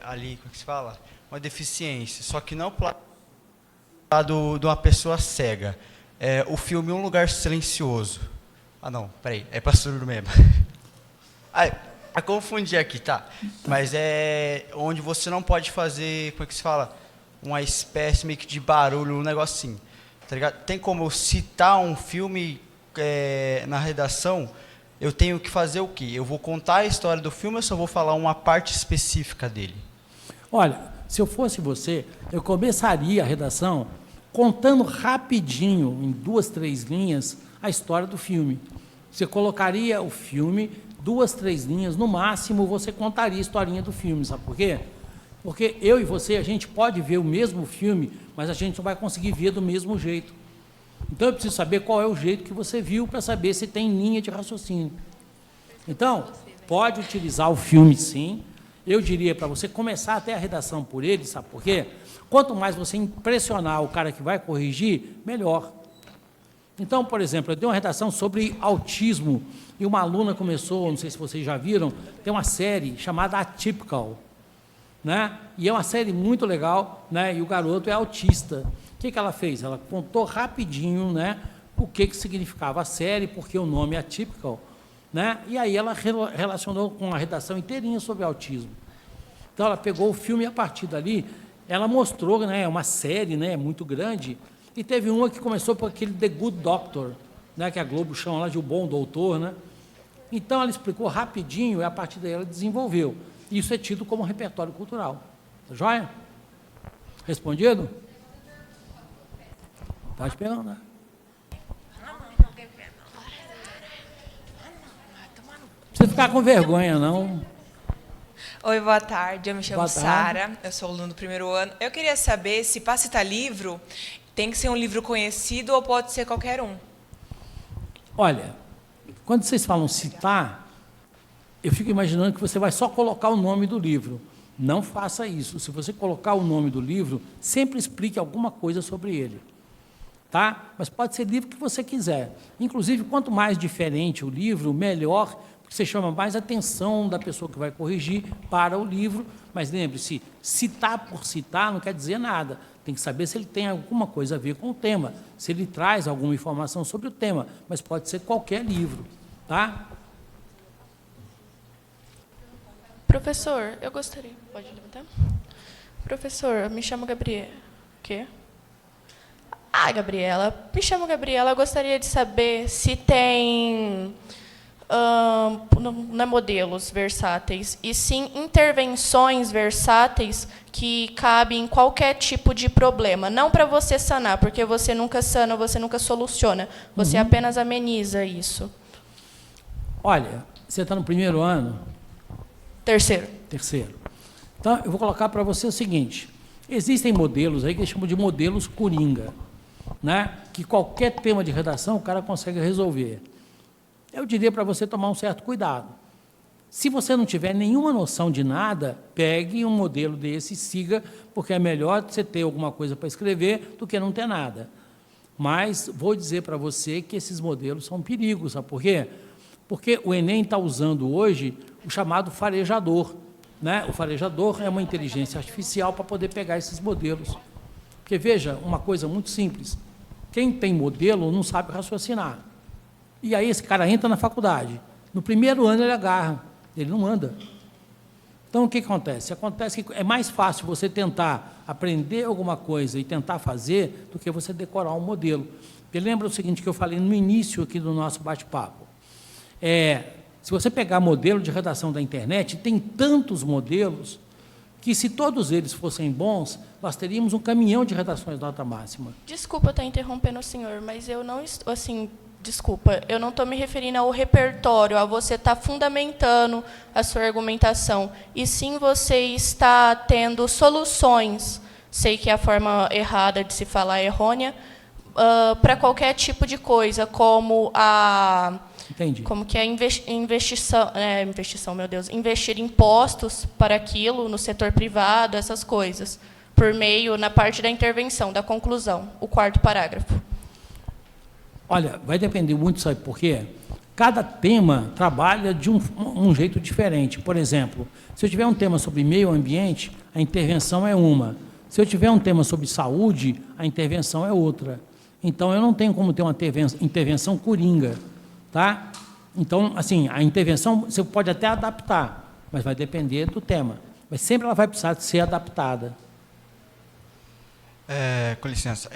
ali, como é que se fala? Uma deficiência, só que não para o lado de uma pessoa cega. O filme Um Lugar Silencioso. Ah, não, peraí, é para surdo mesmo. Confundi aqui, tá? Mas é onde você não pode fazer, como é que se fala? Uma espécie meio que de barulho, um negocinho, tá ligado? Tem como eu citar um filme na redação? Eu tenho que fazer o quê? Eu vou contar a história do filme ou só vou falar uma parte específica dele? Olha, se eu fosse você, eu começaria a redação contando rapidinho, em 2, 3 linhas, a história do filme. Você colocaria o filme, 2, 3 linhas, no máximo você contaria a historinha do filme, sabe por quê? Porque eu e você, a gente pode ver o mesmo filme, mas a gente não vai conseguir ver do mesmo jeito. Então, eu preciso saber qual é o jeito que você viu para saber se tem linha de raciocínio. Então, pode utilizar o filme, sim. Eu diria para você começar até a redação por ele, sabe por quê? Quanto mais você impressionar o cara que vai corrigir, melhor. Então, por exemplo, eu dei uma redação sobre autismo, e uma aluna começou, não sei se vocês já viram, tem uma série chamada Atypical, né? E é uma série muito legal, né? E o garoto é autista. O que ela fez? Ela contou rapidinho, né, o que significava a série, porque o nome é Atypical, né? E aí ela relacionou com a redação inteirinha sobre autismo. Então, ela pegou o filme e, a partir dali, ela mostrou, né, uma série, né, muito grande, e teve uma que começou por aquele The Good Doctor, né, que a Globo chama lá de O Bom Doutor, né? Então, ela explicou rapidinho e, a partir daí, ela desenvolveu. Isso é tido como repertório cultural. Tá joia? Respondido? Pode perguntar. Não precisa ficar com vergonha, não. Oi, boa tarde. Eu me chamo Boa tarde. Sara, eu sou aluno do primeiro ano. Eu queria saber se, para citar livro, tem que ser um livro conhecido ou pode ser qualquer um? Olha, quando vocês falam citar, eu fico imaginando que você vai só colocar o nome do livro. Não faça isso. Se você colocar o nome do livro, sempre explique alguma coisa sobre ele. Tá? Mas pode ser livro que você quiser. Inclusive, quanto mais diferente o livro, melhor, porque você chama mais atenção da pessoa que vai corrigir para o livro. Mas lembre-se, citar por citar não quer dizer nada. Tem que saber se ele tem alguma coisa a ver com o tema, se ele traz alguma informação sobre o tema, mas pode ser qualquer livro. Tá? Professor, eu gostaria... Pode levantar? Professor, eu me chamo Gabriela. O quê? Ah, Gabriela. Me chamo Gabriela. Eu gostaria de saber se tem... não é modelos versáteis, e sim intervenções versáteis que cabem em qualquer tipo de problema. Não para você sanar, porque você nunca sana, você nunca soluciona. Você apenas ameniza isso. Olha, você está no primeiro ano? Terceiro. Terceiro. Então, eu vou colocar para você o seguinte. Existem modelos aí que chamam de modelos coringa, né? Que qualquer tema de redação o cara consegue resolver. Eu diria para você tomar um certo cuidado. Se você não tiver nenhuma noção de nada, pegue um modelo desse e siga, porque é melhor você ter alguma coisa para escrever do que não ter nada. Mas vou dizer para você que esses modelos são perigos, sabe por quê? Porque o Enem está usando hoje o chamado farejador, né? O farejador é uma inteligência artificial para poder pegar esses modelos. Porque, veja, uma coisa muito simples, quem tem modelo não sabe raciocinar. E aí esse cara entra na faculdade, no primeiro ano ele agarra, ele não anda. Então, o que acontece? Acontece que é mais fácil você tentar aprender alguma coisa e tentar fazer do que você decorar um modelo. Porque lembra o seguinte que eu falei no início aqui do nosso bate-papo. Se você pegar modelo de redação da internet, tem tantos modelos que, se todos eles fossem bons, nós teríamos um caminhão de redações nota máxima. Desculpa estar interrompendo o senhor, mas eu não estou, assim, desculpa, eu não estou me referindo ao repertório, a você estar fundamentando a sua argumentação, e sim você está tendo soluções, sei que é a forma errada de se falar é errônea, para qualquer tipo de coisa, como a... Entendi. Como que é investição, meu Deus, investir impostos para aquilo no setor privado, essas coisas, por meio, na parte da intervenção, da conclusão, o quarto parágrafo. Olha, vai depender muito, sabe por quê? Cada tema trabalha de um jeito diferente. Por exemplo, se eu tiver um tema sobre meio ambiente, a intervenção é uma. Se eu tiver um tema sobre saúde, a intervenção é outra. Então, eu não tenho como ter uma intervenção coringa. Tá? Então, assim, a intervenção você pode até adaptar, mas vai depender do tema. Mas sempre ela vai precisar ser adaptada. Com licença.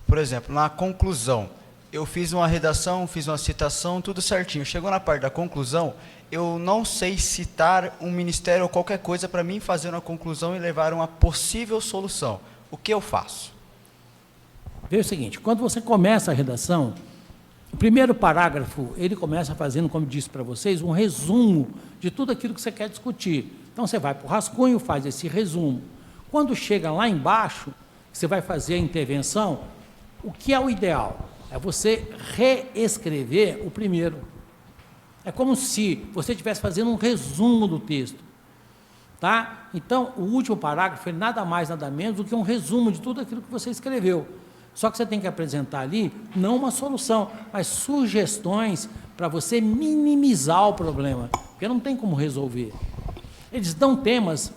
Por exemplo, na conclusão, eu fiz uma redação, fiz uma citação, tudo certinho. Chegou na parte da conclusão, eu não sei citar um ministério ou qualquer coisa para mim fazer uma conclusão e levar uma possível solução. O que eu faço? Veja o seguinte, quando você começa a redação, o primeiro parágrafo, ele começa fazendo, como disse para vocês, um resumo de tudo aquilo que você quer discutir. Então, você vai para o rascunho, faz esse resumo. Quando chega lá embaixo, você vai fazer a intervenção, O que é o ideal? É você reescrever o primeiro. É como se você estivesse fazendo um resumo do texto. Tá? Então, o último parágrafo é nada mais, nada menos do que um resumo de tudo aquilo que você escreveu. Só que você tem que apresentar ali, não uma solução, mas sugestões para você minimizar o problema, porque não tem como resolver. Eles dão temas,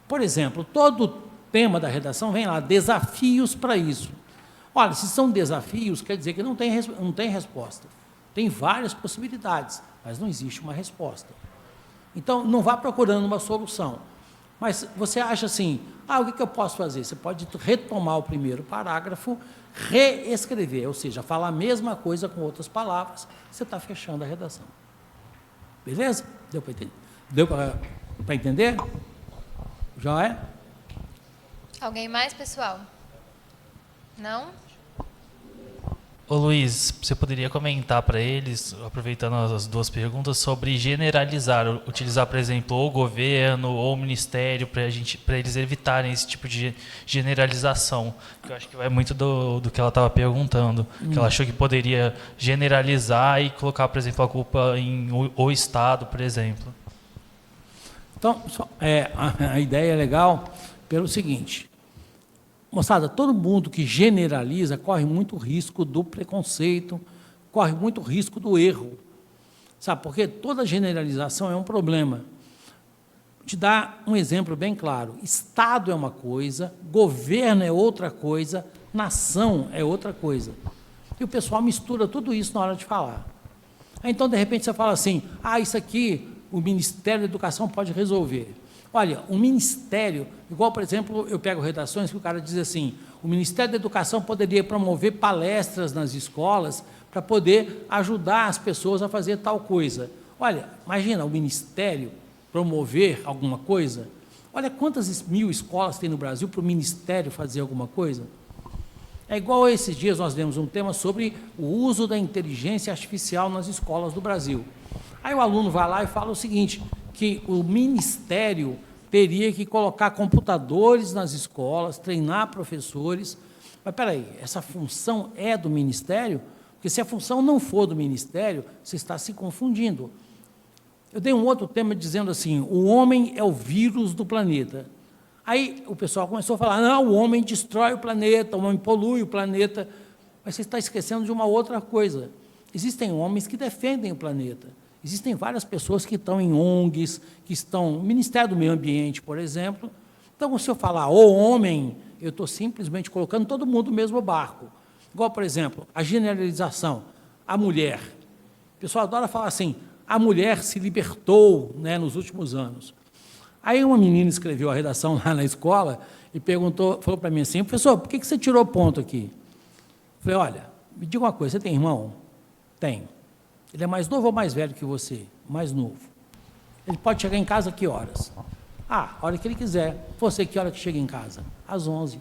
por exemplo, todo tema da redação vem lá, desafios para isso. Olha, se são desafios, quer dizer que não tem resposta. Tem várias possibilidades, mas não existe uma resposta. Então, não vá procurando uma solução. Mas você acha assim, o que eu posso fazer? Você pode retomar o primeiro parágrafo, reescrever, ou seja, falar a mesma coisa com outras palavras, você está fechando a redação. Beleza? Deu para entender? Deu para entender? Já é? Alguém mais, pessoal? Não? Ô Luiz, você poderia comentar para eles, aproveitando as duas perguntas, sobre generalizar, utilizar, por exemplo, ou o governo ou o ministério para eles evitarem esse tipo de generalização, que eu acho que vai muito do que ela estava perguntando, que ela achou que poderia generalizar e colocar, por exemplo, a culpa em o Estado, por exemplo. Então, a ideia é legal pelo seguinte. Moçada, todo mundo que generaliza corre muito risco do preconceito, corre muito risco do erro. Sabe, porque toda generalização é um problema. Vou te dar um exemplo bem claro. Estado é uma coisa, governo é outra coisa, nação é outra coisa. E o pessoal mistura tudo isso na hora de falar. Então, de repente, você fala assim, isso aqui o Ministério da Educação pode resolver. Olha, o Ministério, igual, por exemplo, eu pego redações que o cara diz assim, o Ministério da Educação poderia promover palestras nas escolas para poder ajudar as pessoas a fazer tal coisa. Olha, imagina o Ministério promover alguma coisa. Olha quantas 1000 escolas tem no Brasil para o Ministério fazer alguma coisa. É igual esses dias nós demos um tema sobre o uso da inteligência artificial nas escolas do Brasil. Aí o aluno vai lá e fala o seguinte, que o Ministério teria que colocar computadores nas escolas, treinar professores. Mas, espera aí, essa função é do Ministério? Porque se a função não for do Ministério, você está se confundindo. Eu dei um outro tema dizendo assim, o homem é o vírus do planeta. Aí o pessoal começou a falar, não, o homem destrói o planeta, o homem polui o planeta. Mas você está esquecendo de uma outra coisa. Existem homens que defendem o planeta. Existem várias pessoas que estão em ONGs, que estão no Ministério do Meio Ambiente, por exemplo. Então, se eu falar o homem, eu estou simplesmente colocando todo mundo no mesmo barco. Igual, por exemplo, a generalização, a mulher. O pessoal adora falar assim, a mulher se libertou, né, nos últimos anos. Aí uma menina escreveu a redação lá na escola e falou para mim assim, professor, por que você tirou ponto aqui? Eu falei, olha, me diga uma coisa, você tem irmão? Tenho. Ele é mais novo ou mais velho que você? Mais novo. Ele pode chegar em casa a que horas? A hora que ele quiser. Você, que hora que chega em casa? Às 11.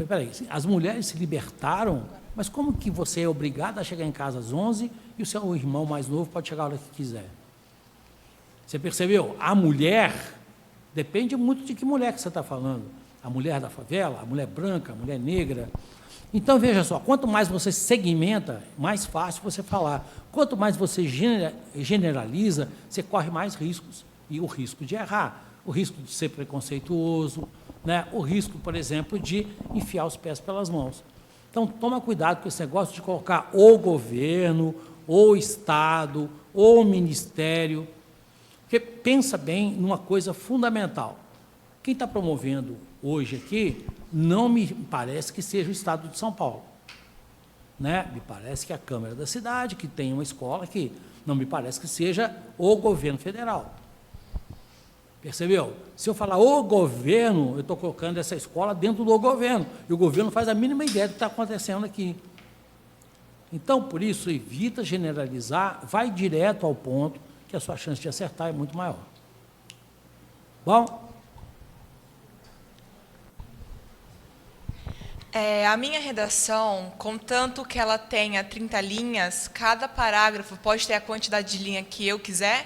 Peraí, as mulheres se libertaram, mas como que você é obrigado a chegar em casa às 11 e o seu irmão mais novo pode chegar a hora que quiser? Você percebeu? A mulher, depende muito de que mulher que você está falando. A mulher da favela, a mulher branca, a mulher negra. Então, veja só, quanto mais você segmenta, mais fácil você falar. Quanto mais você generaliza, você corre mais riscos. E o risco de errar, o risco de ser preconceituoso, né? O risco, por exemplo, de enfiar os pés pelas mãos. Então, toma cuidado com esse negócio de colocar ou governo, ou Estado, ou Ministério. Porque pensa bem numa coisa fundamental. Quem está promovendo hoje aqui, não me parece que seja o Estado de São Paulo. Né? Me parece que é a Câmara da cidade, que tem uma escola aqui. Não me parece que seja o governo federal. Percebeu? Se eu falar o governo, eu estou colocando essa escola dentro do governo. E o governo não faz a mínima ideia do que está acontecendo aqui. Então, por isso, evita generalizar, vai direto ao ponto, que a sua chance de acertar é muito maior. Bom? A minha redação, contanto que ela tenha 30 linhas, cada parágrafo pode ter a quantidade de linha que eu quiser?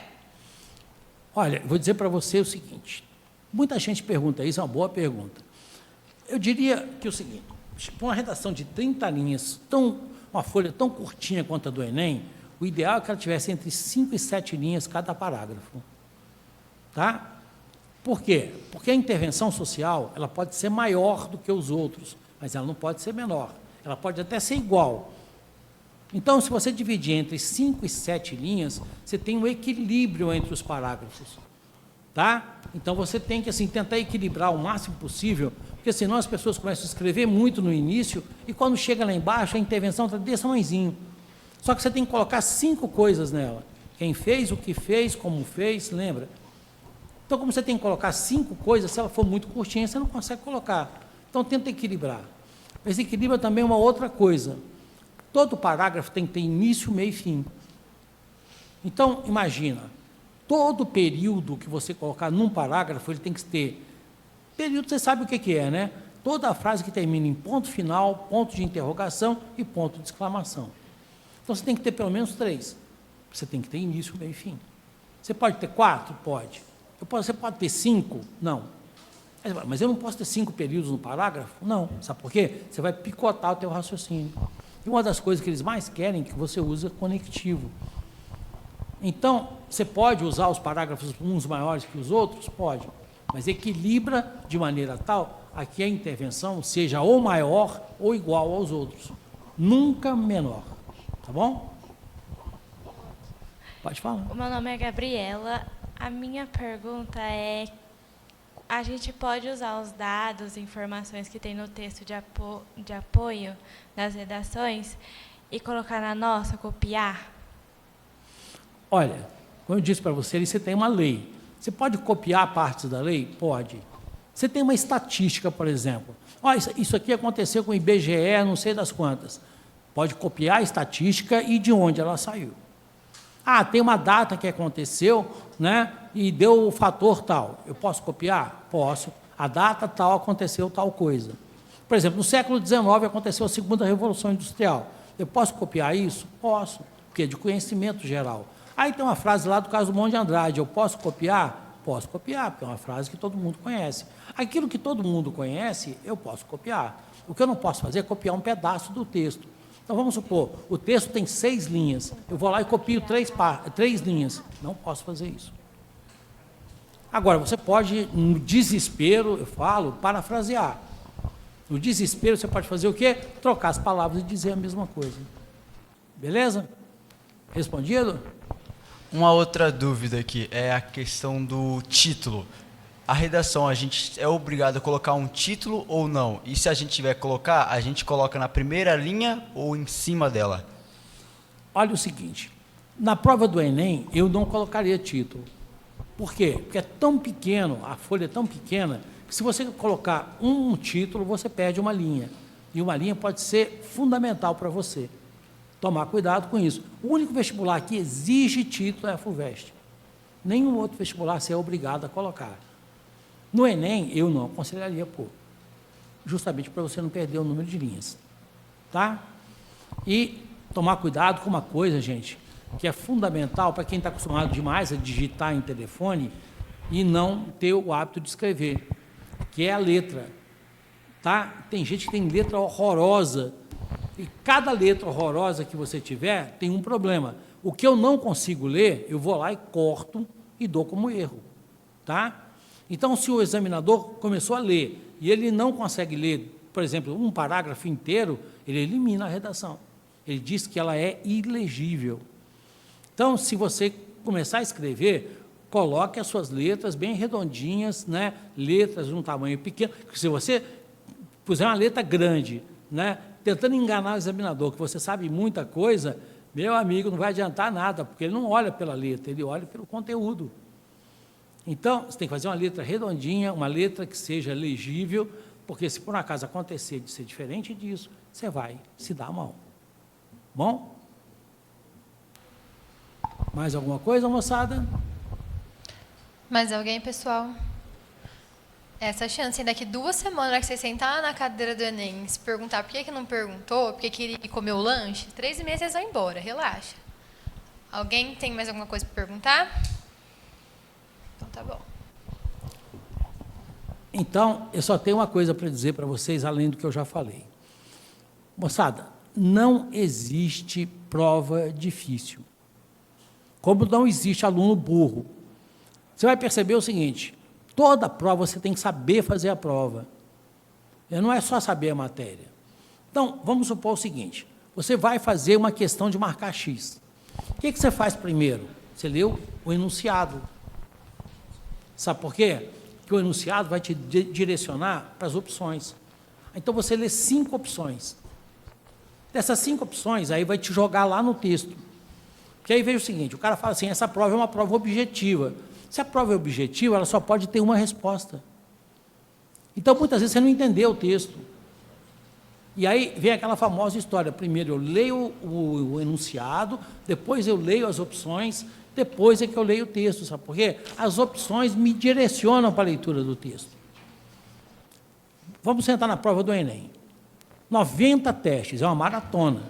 Olha, vou dizer para você o seguinte, muita gente pergunta isso, é uma boa pergunta. Eu diria que é o seguinte, uma redação de 30 linhas, uma folha tão curtinha quanto a do Enem, o ideal é que ela tivesse entre 5 e 7 linhas cada parágrafo. Tá? Por quê? Porque a intervenção social ela pode ser maior do que os outros, mas ela não pode ser menor. Ela pode até ser igual. Então, se você dividir entre 5 e 7 linhas, você tem um equilíbrio entre os parágrafos. Tá? Então, você tem que assim, tentar equilibrar o máximo possível, porque senão as pessoas começam a escrever muito no início e quando chega lá embaixo, a intervenção está desse tamanhozinho. Só que você tem que colocar 5 coisas nela. Quem fez, o que fez, como fez, lembra? Então, como você tem que colocar 5 coisas, se ela for muito curtinha, você não consegue colocar. Então, tenta equilibrar. Mas equilibra também uma outra coisa. Todo parágrafo tem que ter início, meio e fim. Então, imagina, todo período que você colocar num parágrafo, ele tem que ter... Período, você sabe o que é, né? Toda a frase que termina em ponto final, ponto de interrogação e ponto de exclamação. Então, você tem que ter pelo menos 3. Você tem que ter início, meio e fim. Você pode ter 4? Pode. Você pode ter 5? Não. Mas eu não posso ter 5 períodos no parágrafo? Não. Sabe por quê? Você vai picotar o teu raciocínio. E uma das coisas que eles mais querem é que você use conectivo. Então, você pode usar os parágrafos uns maiores que os outros? Pode. Mas equilibra de maneira tal a que a intervenção seja ou maior ou igual aos outros. Nunca menor. Tá bom? Pode falar. O meu nome é Gabriela. A minha pergunta é: a gente pode usar os dados, informações que tem no texto de apoio nas redações e colocar na nossa, copiar? Olha, como eu disse para você, você tem uma lei. Você pode copiar partes da lei? Pode. Você tem uma estatística, por exemplo. Olha, isso aqui aconteceu com o IBGE, não sei das quantas. Pode copiar a estatística e de onde ela saiu. Ah, tem uma data que aconteceu, né, e deu o fator tal. Eu posso copiar? Posso. A data tal aconteceu tal coisa. Por exemplo, no século XIX aconteceu a segunda Revolução Industrial. Eu posso copiar isso? Posso, porque é de conhecimento geral. Aí tem uma frase lá do caso do Monte de Andrade. Eu posso copiar? Posso copiar, porque é uma frase que todo mundo conhece. Aquilo que todo mundo conhece, eu posso copiar. O que eu não posso fazer é copiar um pedaço do texto. Então, vamos supor, o texto tem 6 linhas, eu vou lá e copio 3 linhas. Não posso fazer isso. Agora, você pode, no desespero, eu falo, parafrasear. No desespero, você pode fazer o quê? Trocar as palavras e dizer a mesma coisa. Beleza? Respondido? Uma outra dúvida aqui é a questão do título. A redação, a gente é obrigado a colocar um título ou não? E se a gente tiver que colocar, a gente coloca na primeira linha ou em cima dela? Olha o seguinte, na prova do Enem, eu não colocaria título. Por quê? Porque é tão pequeno, a folha é tão pequena, que se você colocar um título, você perde uma linha. E uma linha pode ser fundamental para você. Tomar cuidado com isso. O único vestibular que exige título é a FUVEST. Nenhum outro vestibular você é obrigado a colocar. No Enem, eu não aconselharia pôr, justamente para você não perder o número de linhas. Tá? E tomar cuidado com uma coisa, gente, que é fundamental para quem está acostumado demais a digitar em telefone e não ter o hábito de escrever, que é a letra. Tá? Tem gente que tem letra horrorosa, e cada letra horrorosa que você tiver tem um problema. O que eu não consigo ler, eu vou lá e corto e dou como erro. Tá? Então, se o examinador começou a ler e ele não consegue ler, por exemplo, um parágrafo inteiro, ele elimina a redação. Ele diz que ela é ilegível. Então, se você começar a escrever, coloque as suas letras bem redondinhas, né? Letras de um tamanho pequeno. Se você puser uma letra grande, né? Tentando enganar o examinador, que você sabe muita coisa, meu amigo, não vai adiantar nada, porque ele não olha pela letra, ele olha pelo conteúdo. Então, você tem que fazer uma letra redondinha, uma letra que seja legível, porque se por um acaso acontecer de ser diferente disso, você vai se dar mal. Bom? Mais alguma coisa, moçada? Mais alguém, pessoal? Essa chance, daqui 2 semanas, que você sentar na cadeira do Enem, se perguntar por que não perguntou, por que queria ir comer o lanche, 3 meses vocês vão embora, relaxa. Alguém tem mais alguma coisa para perguntar? Então tá bom. Então, eu só tenho uma coisa para dizer para vocês, além do que eu já falei. Moçada, não existe prova difícil. Como não existe aluno burro. Você vai perceber o seguinte, toda prova você tem que saber fazer a prova. Não é só saber a matéria. Então, vamos supor o seguinte, você vai fazer uma questão de marcar X. O que você faz primeiro? Você leu o enunciado. Sabe por quê? Porque o enunciado vai te direcionar para as opções. Então, você lê 5 opções. Dessas 5 opções, aí vai te jogar lá no texto. Porque aí veja o seguinte, o cara fala assim, essa prova é uma prova objetiva. Se a prova é objetiva, ela só pode ter uma resposta. Então, muitas vezes, você não entendeu o texto. E aí vem aquela famosa história, primeiro eu leio o enunciado, depois eu leio as opções, depois é que eu leio o texto, sabe por quê? As opções me direcionam para a leitura do texto. Vamos sentar na prova do Enem. 90 testes, é uma maratona.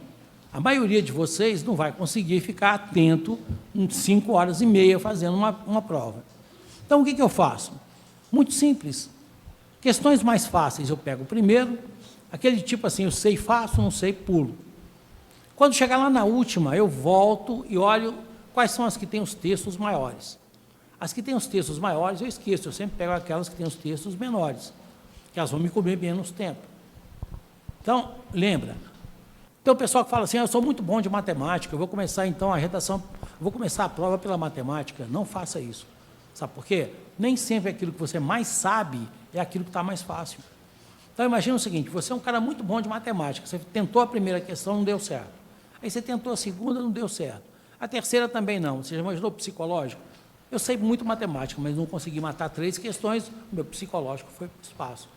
A maioria de vocês não vai conseguir ficar atento em 5 horas e meia fazendo uma prova. Então, o que eu faço? Muito simples. Questões mais fáceis eu pego primeiro, aquele tipo assim, eu sei, faço, não sei, pulo. Quando chegar lá na última, eu volto e olho quais são as que têm os textos maiores. As que têm os textos maiores eu esqueço, eu sempre pego aquelas que têm os textos menores, que elas vão me comer menos tempo. Então, lembra, tem o pessoal que fala assim, eu sou muito bom de matemática, eu vou começar então a redação, vou começar a prova pela matemática. Não faça isso. Sabe por quê? Nem sempre aquilo que você mais sabe é aquilo que está mais fácil. Então, imagina o seguinte, você é um cara muito bom de matemática, você tentou a primeira questão, não deu certo. Aí você tentou a segunda, não deu certo. A terceira também não. Você já imaginou o psicológico? Eu sei muito matemática, mas não consegui matar 3 questões, o meu psicológico foi para o espaço.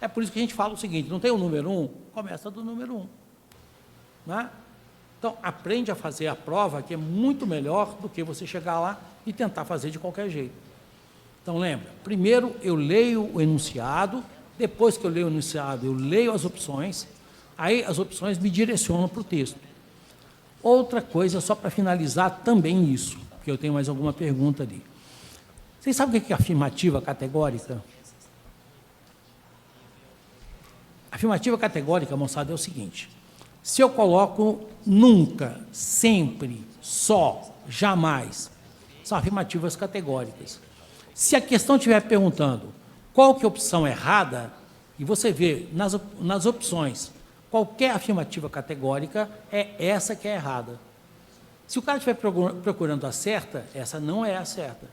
É por isso que a gente fala o seguinte, não tem o número 1? Começa do número 1. Não é? Então, aprende a fazer a prova, que é muito melhor do que você chegar lá e tentar fazer de qualquer jeito. Então, lembra, primeiro eu leio o enunciado, depois que eu leio o enunciado, eu leio as opções, aí as opções me direcionam para o texto. Outra coisa, só para finalizar também isso, porque eu tenho mais alguma pergunta ali. Vocês sabem o que é afirmativa categórica? Afirmativa categórica, moçada, é o seguinte, se eu coloco nunca, sempre, só, jamais, são afirmativas categóricas. Se a questão estiver perguntando qual que é a opção errada, e você vê nas opções, qualquer afirmativa categórica é essa que é errada. Se o cara estiver procurando a certa, essa não é a certa.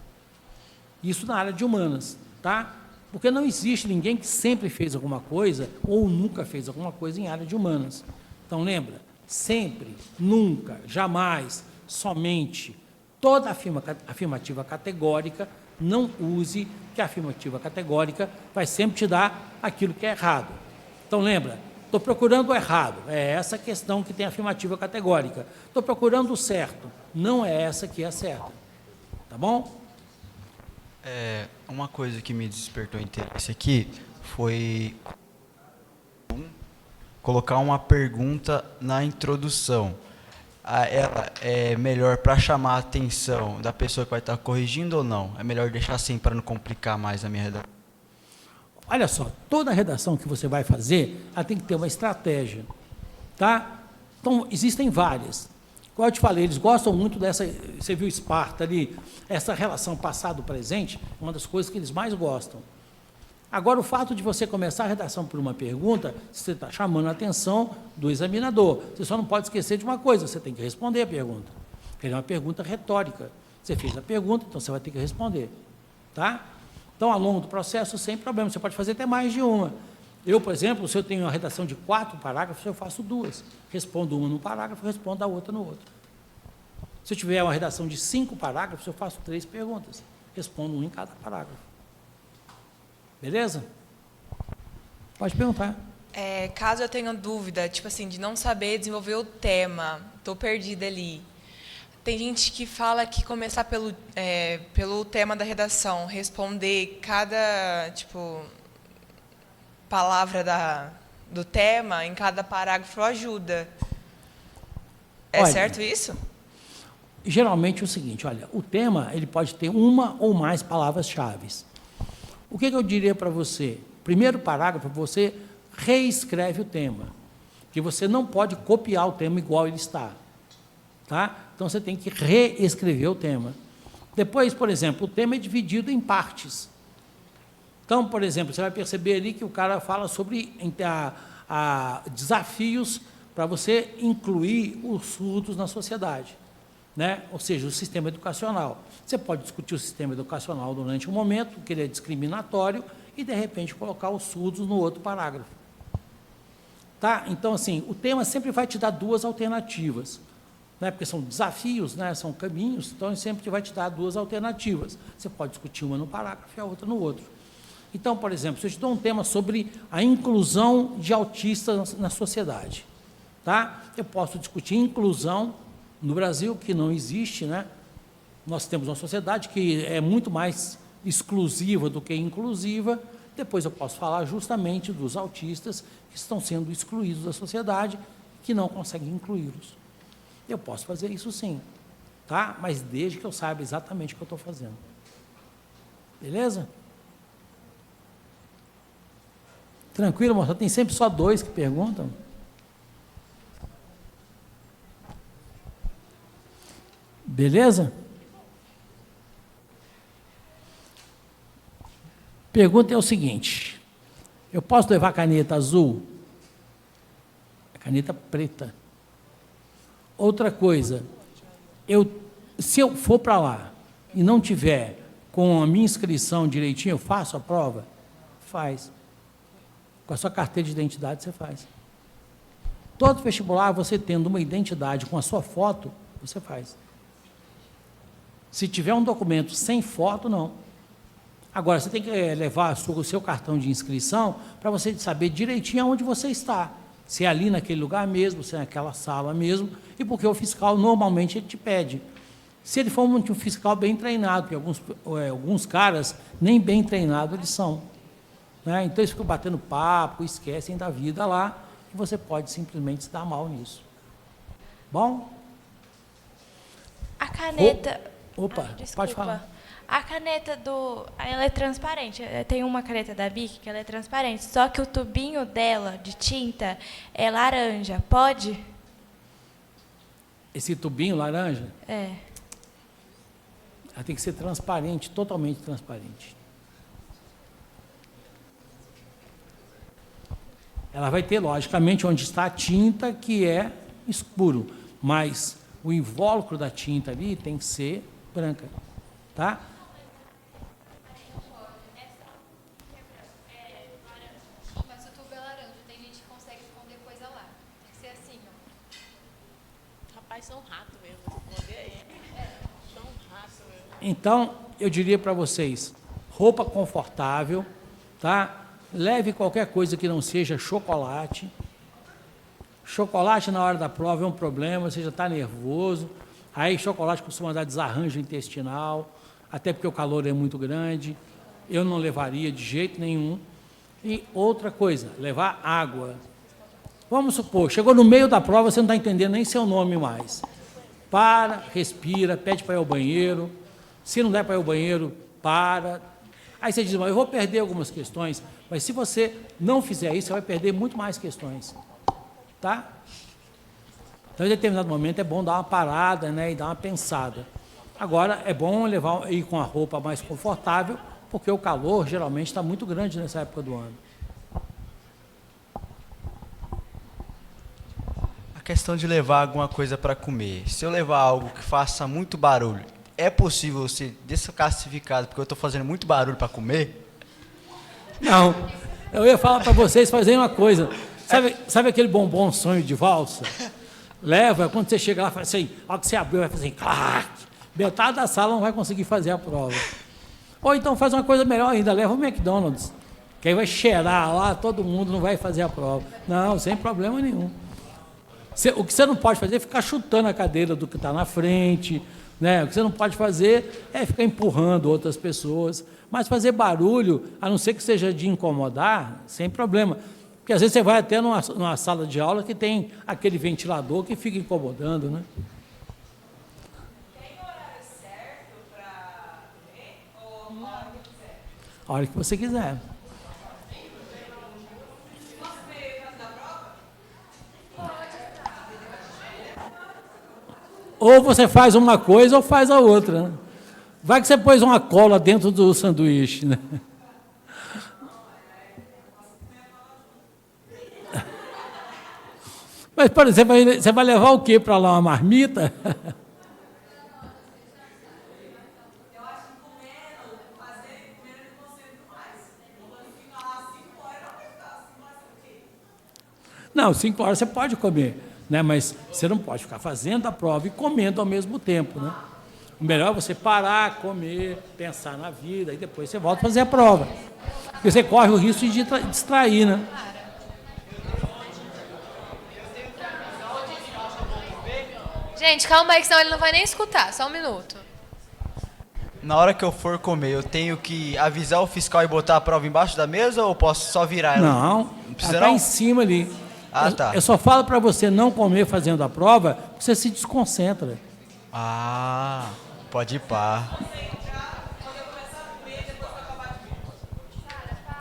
Isso na área de humanas, tá? Porque não existe ninguém que sempre fez alguma coisa ou nunca fez alguma coisa em área de humanas. Então, lembra, sempre, nunca, jamais, somente, toda afirmativa categórica, não use, que a afirmativa categórica vai sempre te dar aquilo que é errado. Então, lembra, estou procurando o errado, é essa questão que tem afirmativa categórica. Estou procurando o certo, não é essa que é certa. Tá bom? Uma coisa que me despertou interesse aqui foi colocar uma pergunta na introdução. Ela é melhor para chamar a atenção da pessoa que vai estar corrigindo ou não? É melhor deixar assim para não complicar mais a minha redação? Olha só, toda redação que você vai fazer, ela tem que ter uma estratégia, tá? Então, existem várias. Como eu te falei, eles gostam muito dessa, você viu Esparta ali, essa relação passado-presente, uma das coisas que eles mais gostam. Agora, o fato de você começar a redação por uma pergunta, você está chamando a atenção do examinador. Você só não pode esquecer de uma coisa, você tem que responder a pergunta. Porque é uma pergunta retórica. Você fez a pergunta, então você vai ter que responder. Tá? Então, ao longo do processo, sem problema, você pode fazer até mais de uma. Eu, por exemplo, se eu tenho uma redação de 4 parágrafos, eu faço 2. Respondo uma num parágrafo, respondo a outra no outro. Se eu tiver uma redação de 5 parágrafos, eu faço 3 perguntas. Respondo um em cada parágrafo. Beleza? Pode perguntar. Caso eu tenha dúvida, tipo assim, de não saber desenvolver o tema, estou perdida ali. Tem gente que fala que começar pelo tema da redação, responder cada, palavra do tema em cada parágrafo ajuda. Olha, certo isso? Geralmente é o seguinte, olha, o tema ele pode ter uma ou mais palavras-chave. O que eu diria para você? Primeiro parágrafo, você reescreve o tema. porque você não pode copiar o tema igual ele está. Tá? Então, você tem que reescrever o tema. Depois, por exemplo, o tema é dividido em partes. Então, por exemplo, você vai perceber ali que o cara fala sobre desafios para você incluir os surdos na sociedade, né? Ou seja, o sistema educacional. Você pode discutir o sistema educacional durante um momento, que ele é discriminatório, e, de repente, colocar os surdos no outro parágrafo. Tá? Então, assim, o tema sempre vai te dar duas alternativas, né? Porque são desafios, né? São caminhos, então ele sempre vai te dar duas alternativas. Você pode discutir uma no parágrafo e a outra no outro. Então, por exemplo, se eu te dou um tema sobre a inclusão de autistas na sociedade, tá? Eu posso discutir inclusão no Brasil, que não existe, né? Nós temos uma sociedade que é muito mais exclusiva do que inclusiva. Depois eu posso falar justamente dos autistas que estão sendo excluídos da sociedade, que não conseguem incluí-los. Eu posso fazer isso sim, tá? Mas desde que eu saiba exatamente o que eu estou fazendo. Beleza? Tranquilo, moça? Tem sempre só 2 que perguntam. Beleza? Pergunta é o seguinte: eu posso levar caneta azul? Caneta preta. Outra coisa, se eu for para lá e não tiver com a minha inscrição direitinho, eu faço a prova? Faz. Com a sua carteira de identidade você faz. Todo vestibular, você tendo uma identidade com a sua foto, você faz. Se tiver um documento sem foto, não. Agora, você tem que levar o seu cartão de inscrição para você saber direitinho onde você está. Se é ali naquele lugar mesmo, se é naquela sala mesmo, e porque o fiscal normalmente ele te pede. Se ele for um fiscal bem treinado, porque alguns caras nem bem treinados eles são. Né? Então eles ficam batendo papo, esquecem da vida lá, e você pode simplesmente se dar mal nisso. Bom? A caneta... Opa, desculpa. pode falar. A caneta ela é transparente. Tem uma caneta da Bic que ela é transparente, só que o tubinho dela, de tinta, é laranja. Pode? Esse tubinho laranja? É. Ela tem que ser transparente, totalmente transparente. Ela vai ter, logicamente, onde está a tinta, que é escuro, mas o invólucro da tinta ali tem que ser branca, tá? Mas o tubo é laranja, tem gente que consegue esconder coisa lá. Tem que ser assim, ó. Rapaz, são ratos mesmo. Esconder aí. São ratos mesmo. Então, eu diria para vocês, roupa confortável, tá? Leve qualquer coisa que não seja chocolate. Chocolate na hora da prova é um problema, você já está nervoso. Aí chocolate costuma dar desarranjo intestinal, até porque o calor é muito grande. Eu não levaria de jeito nenhum. E outra coisa, levar água. Vamos supor, chegou no meio da prova, você não está entendendo nem seu nome mais. Para, respira, pede para ir ao banheiro. Se não der para ir ao banheiro, para. Aí você diz, mas eu vou perder algumas questões. Mas se você não fizer isso, você vai perder muito mais questões. Tá? Então, em determinado momento, é bom dar uma parada, né, e dar uma pensada. Agora, é bom ir com a roupa mais confortável, porque o calor, geralmente, está muito grande nessa época do ano. A questão de levar alguma coisa para comer. Se eu levar algo que faça muito barulho, é possível ser desclassificado porque eu estou fazendo muito barulho para comer? Não, eu ia falar para vocês fazerem uma coisa. Sabe aquele bombom sonho de valsa? Leva, quando você chega lá, faz assim, a hora que você abriu, vai fazer clac. Metade da sala não vai conseguir fazer a prova. Ou então faz uma coisa melhor ainda, leva o McDonald's, que aí vai cheirar lá, todo mundo não vai fazer a prova. Não, sem problema nenhum. O que você não pode fazer é ficar chutando a cadeira do que está na frente, né? O que você não pode fazer é ficar empurrando outras pessoas. Mas fazer barulho, a não ser que seja de incomodar, sem problema. Porque às vezes você vai até numa sala de aula que tem aquele ventilador que fica incomodando, né? Tem horário certo para comer ou a hora que quiser? A hora que você quiser. Posso ver fazendo a prova? Ou você faz uma coisa ou faz a outra. Né? Vai que você pôs uma cola dentro do sanduíche. Né? Mas, por exemplo, você vai levar o quê para lá? Uma marmita? Não, 5 horas você pode comer, né? Mas você não pode ficar fazendo a prova e comendo ao mesmo tempo. Né? O melhor é você parar, comer, pensar na vida, e depois você volta a fazer a prova. Porque você corre o risco de distrair, né? Gente, calma aí, que senão ele não vai nem escutar. Só um minuto. Na hora que eu for comer, eu tenho que avisar o fiscal e botar a prova embaixo da mesa ou posso só virar ela? Não, precisa está não? em cima ali. Ah, tá. Eu só falo para você não comer fazendo a prova, você se desconcentra. Ah, pode ir pá.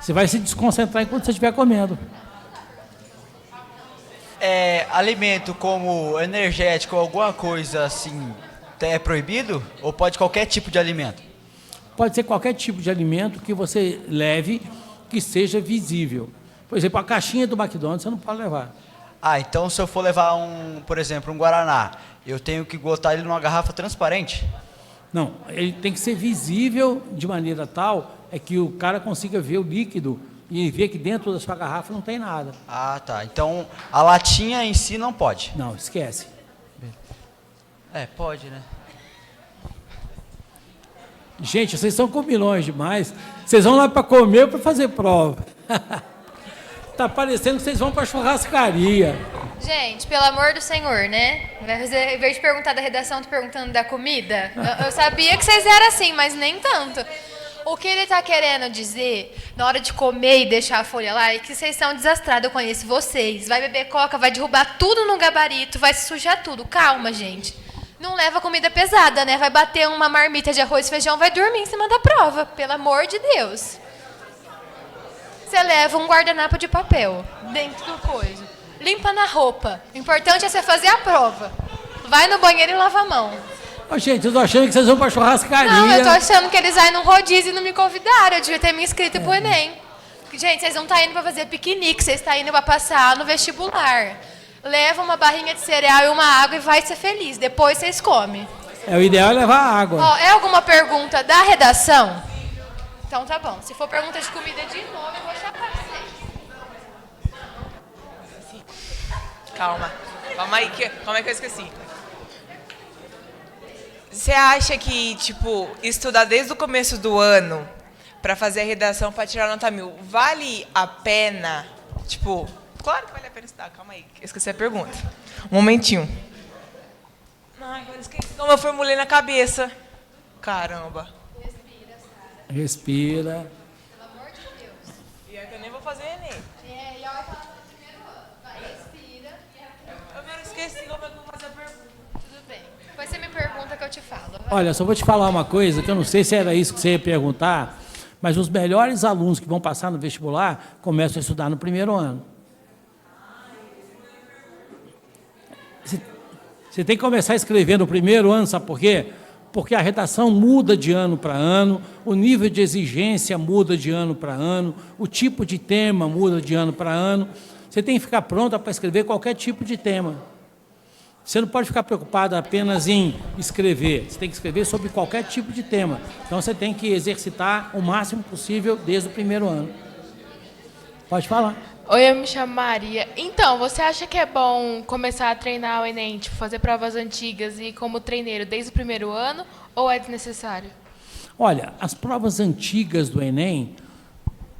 Você vai se desconcentrar enquanto você estiver comendo. Alimento como energético, alguma coisa assim, é proibido? Ou pode qualquer tipo de alimento? Pode ser qualquer tipo de alimento que você leve que seja visível. Por exemplo, a caixinha do McDonald's você não pode levar. Ah, então se eu for levar por exemplo, um Guaraná, eu tenho que botar ele numa garrafa transparente? Não, ele tem que ser visível de maneira tal que o cara consiga ver o líquido e ver que dentro da sua garrafa não tem nada. Ah, tá. Então a latinha em si não pode? Não, esquece. Pode, né? Gente, vocês são comilões demais. Vocês vão lá para comer ou para fazer prova? Tá parecendo que vocês vão para churrascaria. Gente, pelo amor do Senhor, né? Em vez de perguntar da redação, tô perguntando da comida. Eu sabia que vocês eram assim, mas nem tanto. O que ele está querendo dizer, na hora de comer e deixar a folha lá, é que vocês são desastrados, eu conheço vocês. Vai beber coca, vai derrubar tudo no gabarito, vai se sujar tudo. Calma, gente. Não leva comida pesada, né? Vai bater uma marmita de arroz e feijão, vai dormir em cima da prova. Pelo amor de Deus. Você leva um guardanapo de papel dentro do coisa. Limpa na roupa. O importante é você fazer a prova. Vai no banheiro e lava a mão. Ô, gente, eu tô achando que vocês vão pra churrascaria. Não, eu tô achando que eles vão num rodízio e não me convidaram. Eu devia ter me inscrito pro Enem. Gente, vocês não estão indo pra fazer piquenique, vocês estão indo pra passar no vestibular. Leva uma barrinha de cereal e uma água e vai ser feliz. Depois vocês comem. O ideal é levar água. Ó, é alguma pergunta da redação? Então tá bom. Se for pergunta de comida de novo, eu vou chamar vocês. Calma aí que eu esqueci. Você acha que, tipo, estudar desde o começo do ano para fazer a redação para tirar nota 1000 vale a pena? Tipo, claro que vale a pena estudar. Calma aí, eu esqueci a pergunta. Um momentinho. Ai, agora esqueci como eu formulei na cabeça. Caramba. Respira. Pelo amor de Deus. E é que eu nem vou fazer Enem. E olha que ela tá no primeiro ano. Vai, respira. Eu mesmo esqueci como é que eu vou fazer a pergunta. Tudo bem. Depois você me pergunta que eu te falo. Vai. Olha, só vou te falar uma coisa, que eu não sei se era isso que você ia perguntar, mas os melhores alunos que vão passar no vestibular começam a estudar no primeiro ano. Você tem que começar a escrever no primeiro ano, sabe por quê? Porque a redação muda de ano para ano, o nível de exigência muda de ano para ano, o tipo de tema muda de ano para ano. Você tem que ficar pronta para escrever qualquer tipo de tema. Você não pode ficar preocupado apenas em escrever, você tem que escrever sobre qualquer tipo de tema. Então, você tem que exercitar o máximo possível desde o primeiro ano. Pode falar. Oi, eu me chamo Maria. Então, você acha que é bom começar a treinar o Enem, tipo, fazer provas antigas e ir como treineiro desde o primeiro ano, ou é desnecessário? Olha, as provas antigas do Enem,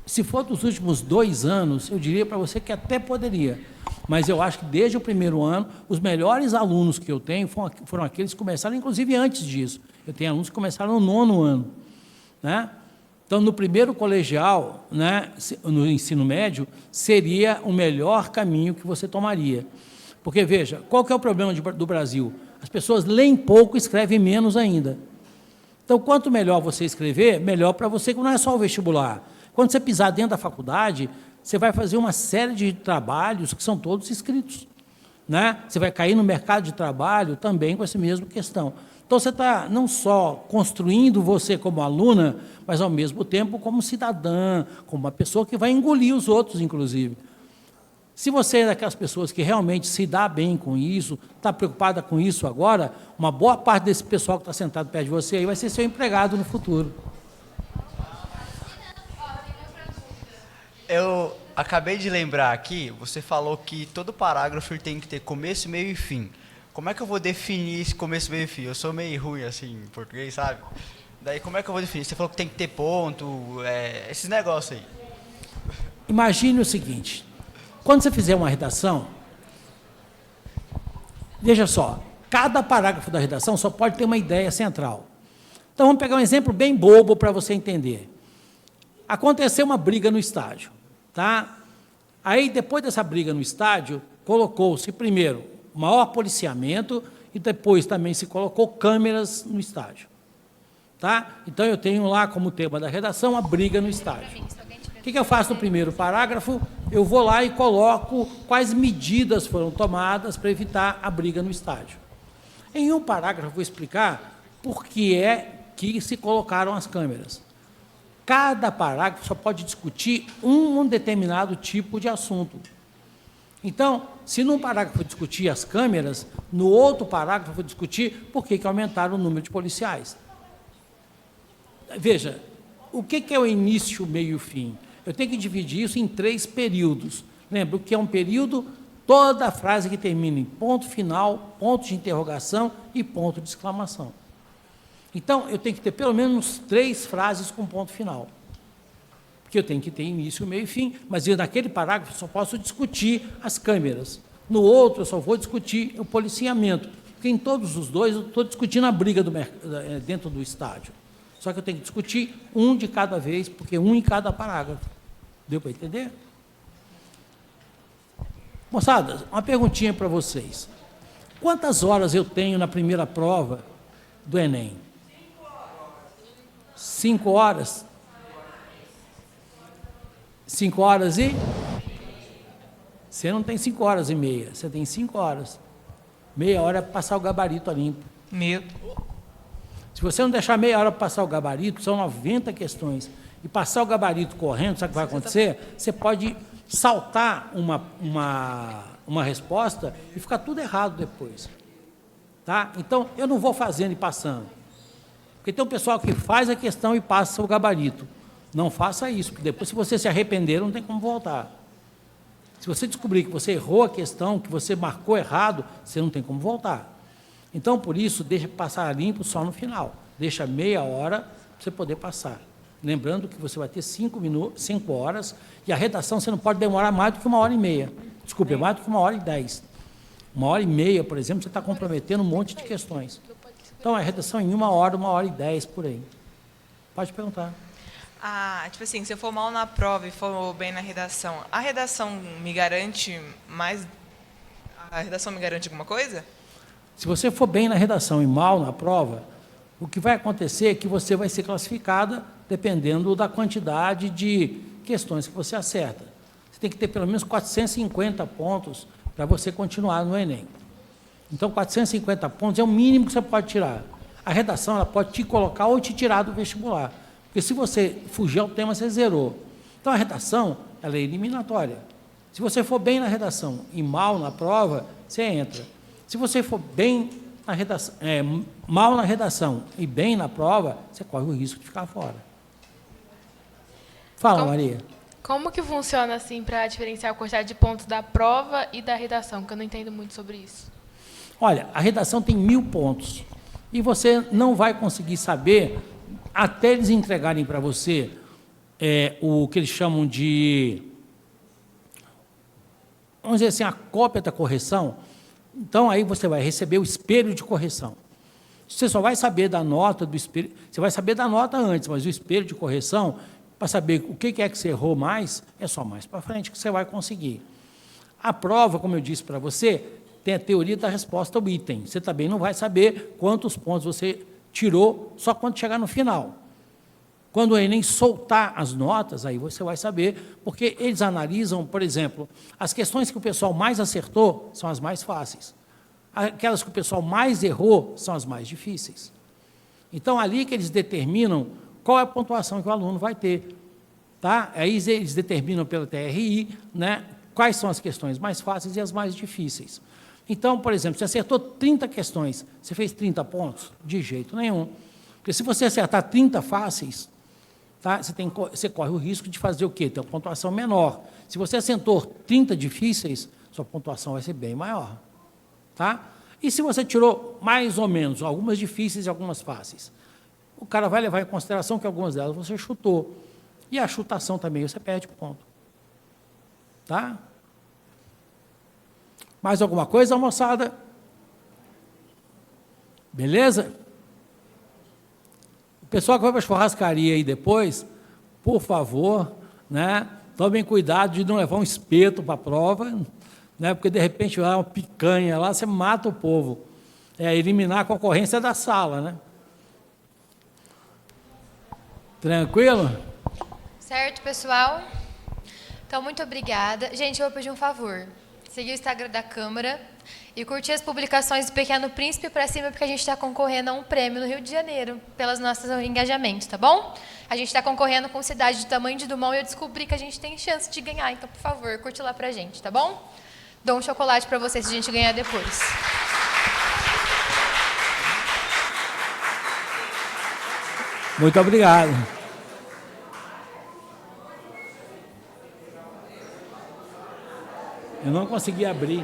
se for dos últimos 2 anos, eu diria para você que até poderia. Mas eu acho que desde o primeiro ano, os melhores alunos que eu tenho foram aqueles que começaram, inclusive, antes disso. Eu tenho alunos que começaram no 9º ano. Né? Então, no primeiro colegial, né, no ensino médio, seria o melhor caminho que você tomaria. Porque, veja, qual que é o problema do Brasil? As pessoas leem pouco e escrevem menos ainda. Então, quanto melhor você escrever, melhor para você, que não é só o vestibular. Quando você pisar dentro da faculdade, você vai fazer uma série de trabalhos que são todos escritos. né? Você vai cair no mercado de trabalho também com essa mesma questão. Então, você está não só construindo você como aluna, mas, ao mesmo tempo, como cidadã, como uma pessoa que vai engolir os outros, inclusive. Se você é daquelas pessoas que realmente se dá bem com isso, está preocupada com isso agora, uma boa parte desse pessoal que está sentado perto de você aí vai ser seu empregado no futuro. Eu acabei de lembrar aqui, você falou que todo parágrafo ele tem que ter começo, meio e fim. Como é que eu vou definir esse começo, meio e fim? Eu sou meio ruim assim em português, sabe? Daí como é que eu vou definir? Você falou que tem que ter ponto, esses negócios aí. Imagine o seguinte, quando você fizer uma redação, veja só, cada parágrafo da redação só pode ter uma ideia central. Então, vamos pegar um exemplo bem bobo para você entender. Aconteceu uma briga no estádio, tá? Aí, depois dessa briga no estádio, colocou-se, primeiro, maior policiamento e depois também se colocou câmeras no estádio, tá? Então, eu tenho lá como tema da redação a briga no estádio. O que eu faço no primeiro parágrafo? Eu vou lá e coloco quais medidas foram tomadas para evitar a briga no estádio. Em um parágrafo, eu vou explicar por que é que se colocaram as câmeras. Cada parágrafo só pode discutir um determinado tipo de assunto. Então, se num parágrafo eu discutir as câmeras, no outro parágrafo eu vou discutir por que aumentaram o número de policiais. Veja, o que é o início, meio e o fim? Eu tenho que dividir isso em 3 períodos. Lembra, o que é um período? Toda a frase que termina em ponto final, ponto de interrogação e ponto de exclamação. Então, eu tenho que ter pelo menos 3 frases com ponto final. Porque eu tenho que ter início, meio e fim, mas eu, naquele parágrafo, só posso discutir as câmeras. No outro, eu só vou discutir o policiamento. Porque em todos os dois, eu estou discutindo a briga dentro do estádio. Só que eu tenho que discutir um de cada vez, porque um em cada parágrafo. Deu para entender? Moçada, uma perguntinha para vocês. Quantas horas eu tenho na primeira prova do Enem? 5 horas? 5 horas e? Você não tem 5 horas e meia, você tem 5 horas. Meia hora é para passar o gabarito a limpo. Se você não deixar meia hora para passar o gabarito, são 90 questões. E passar o gabarito correndo, sabe o que vai acontecer? Você pode saltar uma resposta e ficar tudo errado depois. Tá? Então, eu não vou fazendo e passando. Porque tem um pessoal que faz a questão e passa o gabarito. Não faça isso, porque depois, se você se arrepender, não tem como voltar. Se você descobrir que você errou a questão, que você marcou errado, você não tem como voltar. Então, por isso, deixa passar limpo só no final. Deixa meia hora para você poder passar. Lembrando que você vai ter 5 horas, e a redação você não pode demorar mais do que 1h30. Desculpe, mais do que 1h10. 1h30, por exemplo, você está comprometendo um monte de questões. Então, a redação em 1 hora, 1h10, por aí. Pode perguntar. Tipo assim, se eu for mal na prova e for bem na redação, a redação me garante mais... A redação me garante alguma coisa? Se você for bem na redação e mal na prova, o que vai acontecer é que você vai ser classificada dependendo da quantidade de questões que você acerta. Você tem que ter pelo menos 450 pontos para você continuar no Enem. Então, 450 pontos é o mínimo que você pode tirar. A redação ela pode te colocar ou te tirar do vestibular. Porque se você fugir ao tema, você zerou. Então, a redação ela é eliminatória. Se você for bem na redação e mal na prova, você entra. Se você for bem na redação, mal na redação e bem na prova, você corre o risco de ficar fora. Fala, Maria. Como que funciona assim para diferenciar a quantidade de pontos da prova e da redação? Que eu não entendo muito sobre isso. Olha, a redação tem 1000 pontos. E você não vai conseguir saber, até eles entregarem para você o que eles chamam de, vamos dizer assim, a cópia da correção. Então, aí você vai receber o espelho de correção. Você só vai saber da nota do espelho, você vai saber da nota antes, mas o espelho de correção, para saber o que é que você errou mais, é só mais para frente que você vai conseguir. A prova, como eu disse para você, tem a teoria da resposta ao item. Você também não vai saber quantos pontos você tirou só quando chegar no final. Quando o Enem soltar as notas, aí você vai saber, porque eles analisam, por exemplo, as questões que o pessoal mais acertou são as mais fáceis. Aquelas que o pessoal mais errou são as mais difíceis. Então, ali que eles determinam qual é a pontuação que o aluno vai ter. Tá? Aí eles determinam pela TRI, né, quais são as questões mais fáceis e as mais difíceis. Então, por exemplo, você acertou 30 questões, você fez 30 pontos? De jeito nenhum. Porque se você acertar 30 fáceis, tá, você corre o risco de fazer o quê? Ter uma pontuação menor. Se você acertou 30 difíceis, sua pontuação vai ser bem maior. Tá? E se você tirou mais ou menos, algumas difíceis e algumas fáceis, o cara vai levar em consideração que algumas delas você chutou. E a chutação também, você perde ponto. Tá? Mais alguma coisa, moçada? Beleza? O pessoal que vai para a churrascaria aí depois, por favor, né, tomem cuidado de não levar um espeto para a prova, né, porque de repente vai uma picanha lá, você mata o povo. É eliminar a concorrência da sala, né? Tranquilo? Certo, pessoal? Então, muito obrigada. Gente, eu vou pedir um favor. Seguir o Instagram da Câmara e curtir as publicações do Pequeno Príncipe para cima, porque a gente está concorrendo a um prêmio no Rio de Janeiro, pelos nossos engajamentos, tá bom? A gente está concorrendo com cidade do tamanho de Dumont e eu descobri que a gente tem chance de ganhar. Então, por favor, curte lá pra gente, tá bom? Dou um chocolate para vocês se a gente ganhar depois. Muito obrigado. Eu não consegui abrir.